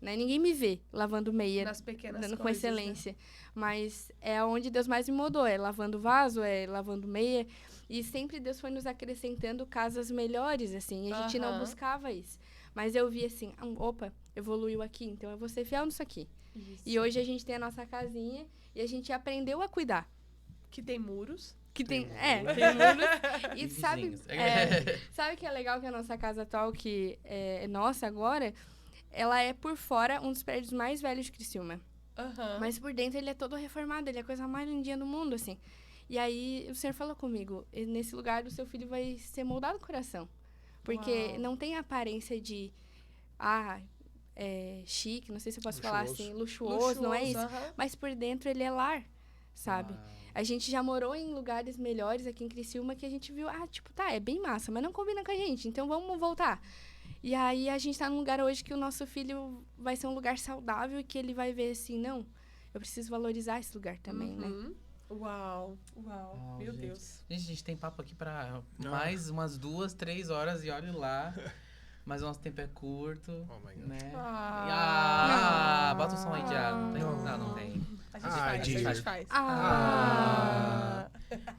[SPEAKER 4] Né? Ninguém me vê lavando meia
[SPEAKER 1] nas pequenas
[SPEAKER 4] dando
[SPEAKER 1] coisas,
[SPEAKER 4] com excelência.
[SPEAKER 1] Né?
[SPEAKER 4] Mas é onde Deus mais me moldou. É lavando vaso, é lavando meia. E sempre Deus foi nos acrescentando casas melhores, assim. E a gente não buscava isso. Mas eu vi assim, opa, evoluiu aqui, então eu vou ser fiel nisso aqui. Isso. E hoje a gente tem a nossa casinha e a gente aprendeu a cuidar.
[SPEAKER 1] Que tem muros.
[SPEAKER 4] Tem muros. E sabe o que é legal que a nossa casa atual, que é nossa agora, ela é por fora um dos prédios mais velhos de Criciúma. Mas por dentro ele é todo reformado, ele é a coisa mais lindinha do mundo, assim. E aí o Senhor falou comigo, nesse lugar o seu filho vai ser moldado no coração. Porque não tem aparência de, chique, não sei se eu posso falar assim, luxuoso, não é isso. Mas por dentro ele é lar. sabe?
[SPEAKER 2] Uau.
[SPEAKER 4] A gente já morou em lugares melhores aqui em Criciúma que a gente viu, tipo, tá, é bem massa, mas não combina com a gente, então vamos voltar. E aí a gente tá num lugar hoje que o nosso filho vai ser um lugar saudável e que ele vai ver assim, não, eu preciso valorizar esse lugar também, né?
[SPEAKER 1] Uau, meu
[SPEAKER 2] gente.
[SPEAKER 1] Deus.
[SPEAKER 2] Gente, a gente tem papo aqui pra mais umas 2, 3 horas e olhe lá. Mas o nosso tempo é curto,
[SPEAKER 3] Oh my God.
[SPEAKER 2] né?
[SPEAKER 1] Ah.
[SPEAKER 2] Bota o som aí de ar. Não tem?
[SPEAKER 3] Não.
[SPEAKER 2] Não tem.
[SPEAKER 1] A gente faz.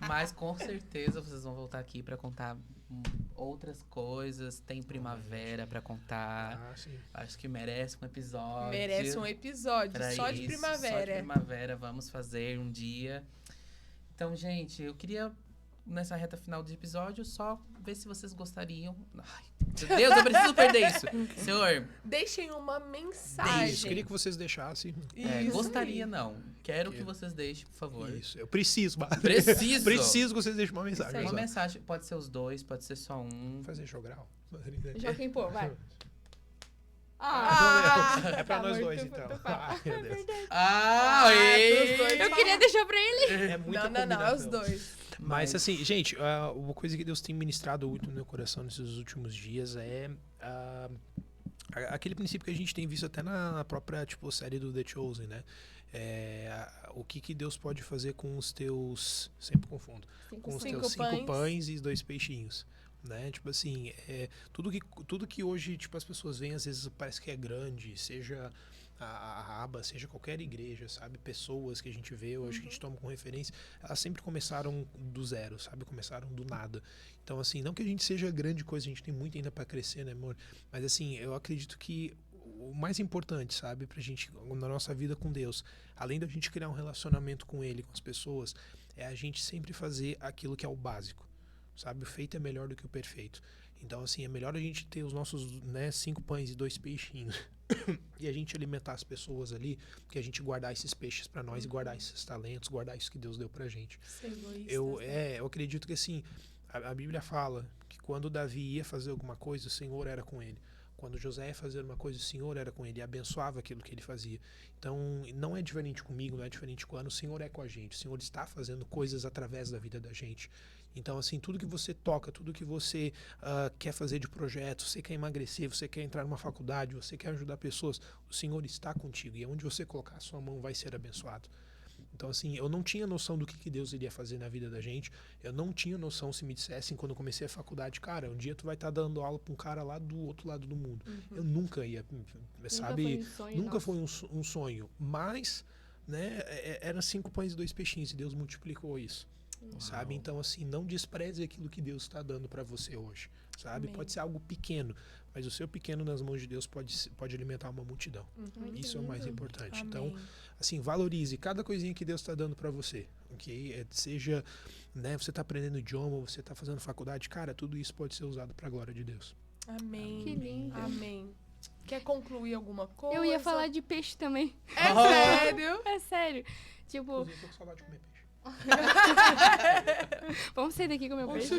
[SPEAKER 2] Mas com certeza vocês vão voltar aqui pra contar outras coisas. Tem primavera pra contar.
[SPEAKER 3] Sim.
[SPEAKER 2] Acho que merece um episódio.
[SPEAKER 1] Merece um episódio
[SPEAKER 2] pra
[SPEAKER 1] só de
[SPEAKER 2] isso,
[SPEAKER 1] primavera.
[SPEAKER 2] Só de primavera, vamos fazer um dia. Então, gente, eu queria, nessa reta final do episódio, só ver se vocês gostariam. Ai, meu Deus, eu preciso perder isso. Senhor,
[SPEAKER 1] Deixem uma mensagem.
[SPEAKER 3] Isso, queria que vocês deixassem.
[SPEAKER 1] Isso.
[SPEAKER 2] gostaria não. Quero que vocês deixem, por favor.
[SPEAKER 3] Isso, eu preciso.
[SPEAKER 2] Preciso.
[SPEAKER 3] Preciso que vocês deixem uma mensagem.
[SPEAKER 1] Isso aí.
[SPEAKER 2] Uma
[SPEAKER 3] exato.
[SPEAKER 2] mensagem, pode ser os dois, pode ser só um.
[SPEAKER 3] Fazer jogral.
[SPEAKER 4] Joaquim, pô, vai.
[SPEAKER 3] É pra
[SPEAKER 4] Tá
[SPEAKER 3] nós
[SPEAKER 4] morto,
[SPEAKER 3] dois,
[SPEAKER 4] tô
[SPEAKER 3] então.
[SPEAKER 4] pá.
[SPEAKER 3] Ai, meu Deus.
[SPEAKER 1] pros dois.
[SPEAKER 4] Eu queria deixar pra ele.
[SPEAKER 3] É muita
[SPEAKER 1] Não, é os
[SPEAKER 3] combinação.
[SPEAKER 1] dois.
[SPEAKER 3] Mas assim, gente, uma coisa que Deus tem ministrado muito no meu coração nesses últimos dias é aquele princípio que a gente tem visto até na própria série do The Chosen, né? O que Deus pode fazer com os teus... Sempre confundo. Com os teus 5 pães e 2 peixinhos. Né? Tipo assim, tudo que hoje as pessoas veem, às vezes parece que é grande, seja a aba, seja qualquer igreja, sabe? Pessoas que a gente vê, hoje que a gente toma como referência, elas sempre começaram do zero, sabe? Começaram do nada. Então, assim, não que a gente seja grande coisa, a gente tem muito ainda para crescer, né, amor? Mas, assim, eu acredito que o mais importante, sabe, pra gente, na nossa vida com Deus, além da gente criar um relacionamento com Ele, com as pessoas, é a gente sempre fazer aquilo que é o básico, sabe? O feito é melhor do que o perfeito. Então, assim, é melhor a gente ter os nossos 5 pães e 2 peixinhos e a gente alimentar as pessoas ali, que a gente guardar esses peixes para nós e guardar esses talentos, guardar isso que Deus deu pra gente. Eu acredito que, assim, a Bíblia fala que quando Davi ia fazer alguma coisa, o Senhor era com ele. Quando José ia fazer uma coisa, o Senhor era com ele e abençoava aquilo que ele fazia. Então, não é diferente comigo, não é diferente com o Senhor é com a gente. O Senhor está fazendo coisas através da vida da gente. Então, assim, tudo que você toca, tudo que você quer fazer de projeto, você quer emagrecer, você quer entrar numa faculdade, você quer ajudar pessoas, o Senhor está contigo. E onde você colocar a sua mão vai ser abençoado. Então, assim, eu não tinha noção do que Deus iria fazer na vida da gente. Eu não tinha noção se me dissessem quando eu comecei a faculdade, cara, um dia tu vai estar dando aula para um cara lá do outro lado do mundo. Eu nunca ia, sabe? Nunca foi um sonho. Mas, né, era 5 pães e 2 peixinhos e Deus multiplicou isso. Sabe? Então, assim, não despreze aquilo que Deus está dando para você hoje, sabe? Amém. Pode ser algo pequeno, mas o seu pequeno nas mãos de Deus pode alimentar uma multidão. Isso é o mais importante. Amém. Então, assim, valorize cada coisinha que Deus está dando para você, ok? Seja, né, você está aprendendo idioma, você está fazendo faculdade, cara, tudo isso pode ser usado para a glória de Deus.
[SPEAKER 1] Amém.
[SPEAKER 4] Que lindo.
[SPEAKER 1] Amém. Quer concluir alguma coisa?
[SPEAKER 4] Eu ia falar de peixe também.
[SPEAKER 1] É sério?
[SPEAKER 4] É sério. Tipo...
[SPEAKER 3] Inclusive, tô com saudade de comer peixe.
[SPEAKER 4] Vamos sair daqui com meu peixe.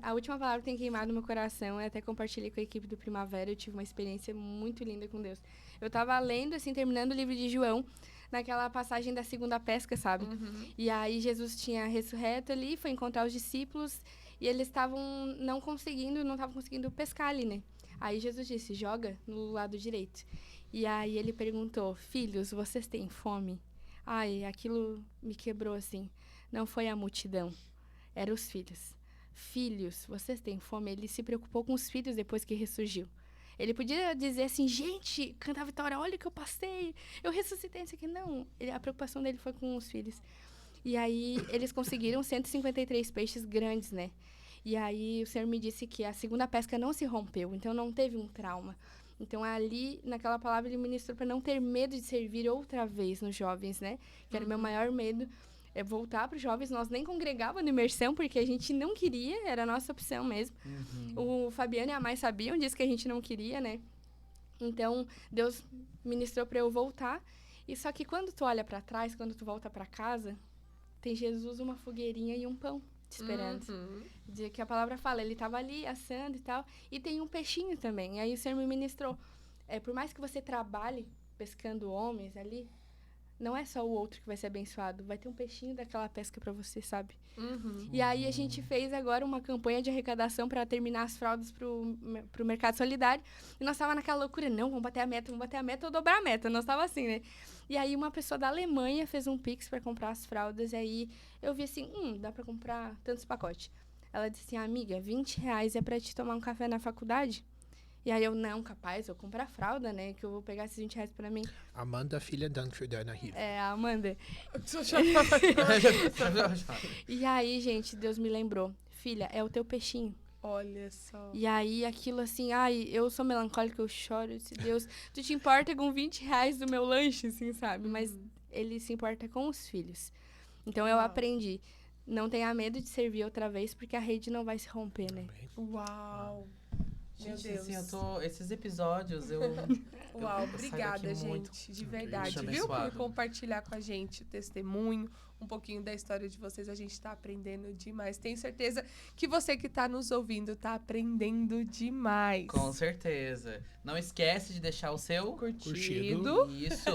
[SPEAKER 4] A última palavra que tem queimado no meu coração, eu até compartilhei com a equipe do Primavera, eu tive uma experiência muito linda com Deus. Eu tava lendo, assim, terminando o livro de João, naquela passagem da segunda pesca, sabe? E aí Jesus tinha ressurreto ali, foi encontrar os discípulos, e eles não estavam conseguindo pescar ali, né? Aí Jesus disse, joga no lado direito. E aí ele perguntou, filhos, vocês têm fome? Ai, aquilo me quebrou, assim. Não foi a multidão, eram os filhos. Filhos, vocês têm fome? Ele se preocupou com os filhos depois que ressurgiu. Ele podia dizer assim, gente, canta a vitória, olha o que eu passei, eu ressuscitei isso aqui. Não, a preocupação dele foi com os filhos. E aí, eles conseguiram 153 peixes grandes, né? E aí, o Senhor me disse que a segunda pesca não se rompeu, então não teve um trauma. Então, ali, naquela palavra, ele ministrou para não ter medo de servir outra vez nos jovens, né? Que era o meu maior medo, é voltar para os jovens. Nós nem congregávamos na imersão, porque a gente não queria, era a nossa opção mesmo. O Fabiano e a Mai sabiam disso, que a gente não queria, né? Então, Deus ministrou para eu voltar. E só que quando tu olha para trás, quando tu volta para casa, tem Jesus, uma fogueirinha e um pão te esperando. Que a palavra fala, ele estava ali assando e tal, e tem um peixinho também. E aí o Senhor me ministrou, por mais que você trabalhe pescando homens ali, não é só o outro que vai ser abençoado, vai ter um peixinho daquela pesca pra você, sabe?
[SPEAKER 1] Uhum.
[SPEAKER 4] E aí a gente fez agora uma campanha de arrecadação para terminar as fraldas pro Mercado Solidário. E nós tava naquela loucura, não, vamos bater a meta ou dobrar a meta. Nós tava assim, né? E aí uma pessoa da Alemanha fez um Pix para comprar as fraldas. E aí eu vi assim, dá para comprar tantos pacotes. Ela disse assim, amiga, R$20 é para te tomar um café na faculdade? E aí eu, não, capaz, eu compro a fralda, né? Que eu vou pegar esses R$20 pra mim.
[SPEAKER 3] Amanda, vielen Dank für deine Hilfe.
[SPEAKER 4] É, a Amanda.
[SPEAKER 1] Deixa eu chamar.
[SPEAKER 4] E aí, gente, Deus me lembrou. Filha, é o teu peixinho.
[SPEAKER 1] Olha só.
[SPEAKER 4] E aí, aquilo assim, ai, eu sou melancólica, eu choro. Eu disse, Deus, tu te importa com R$20 do meu lanche, assim, sabe? Mas ele se importa com os filhos. Então, eu aprendi. Não tenha medo de servir outra vez, porque a rede não vai se romper, né?
[SPEAKER 1] Uau. Meu
[SPEAKER 2] Gente,
[SPEAKER 1] Deus.
[SPEAKER 2] assim, esses episódios,
[SPEAKER 1] Uau,
[SPEAKER 2] eu
[SPEAKER 1] obrigada,
[SPEAKER 2] saio aqui muito
[SPEAKER 1] gente, de verdade, viu?
[SPEAKER 2] abençoado.
[SPEAKER 1] Por compartilhar com a gente o testemunho, um pouquinho da história de vocês. A gente tá aprendendo demais. Tenho certeza que você que tá nos ouvindo tá aprendendo demais.
[SPEAKER 2] Com certeza. Não esquece de deixar o seu
[SPEAKER 1] Curtido.
[SPEAKER 2] Isso.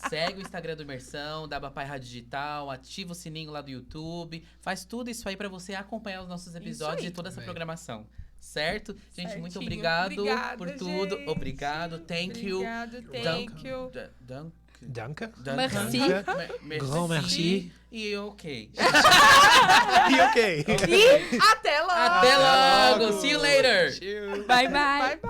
[SPEAKER 2] Segue o Instagram do Imersão, da Bapai Rádio Digital, ativa o sininho lá do YouTube. Faz tudo isso aí pra você acompanhar os nossos episódios
[SPEAKER 1] aí.
[SPEAKER 2] e toda essa
[SPEAKER 3] Bem. programação.
[SPEAKER 2] Certo? Gente, muito
[SPEAKER 1] Certinho.
[SPEAKER 2] obrigado
[SPEAKER 1] Obrigada,
[SPEAKER 2] por tudo.
[SPEAKER 1] gente.
[SPEAKER 2] Obrigado. Thank you.
[SPEAKER 1] Obrigado, thank you.
[SPEAKER 3] Danke.
[SPEAKER 4] Merci.
[SPEAKER 3] Grand merci.
[SPEAKER 2] E ok.
[SPEAKER 3] E ok.
[SPEAKER 1] E até logo!
[SPEAKER 2] Até logo. See you later.
[SPEAKER 3] Cheers.
[SPEAKER 4] Bye, bye.
[SPEAKER 1] Bye, bye.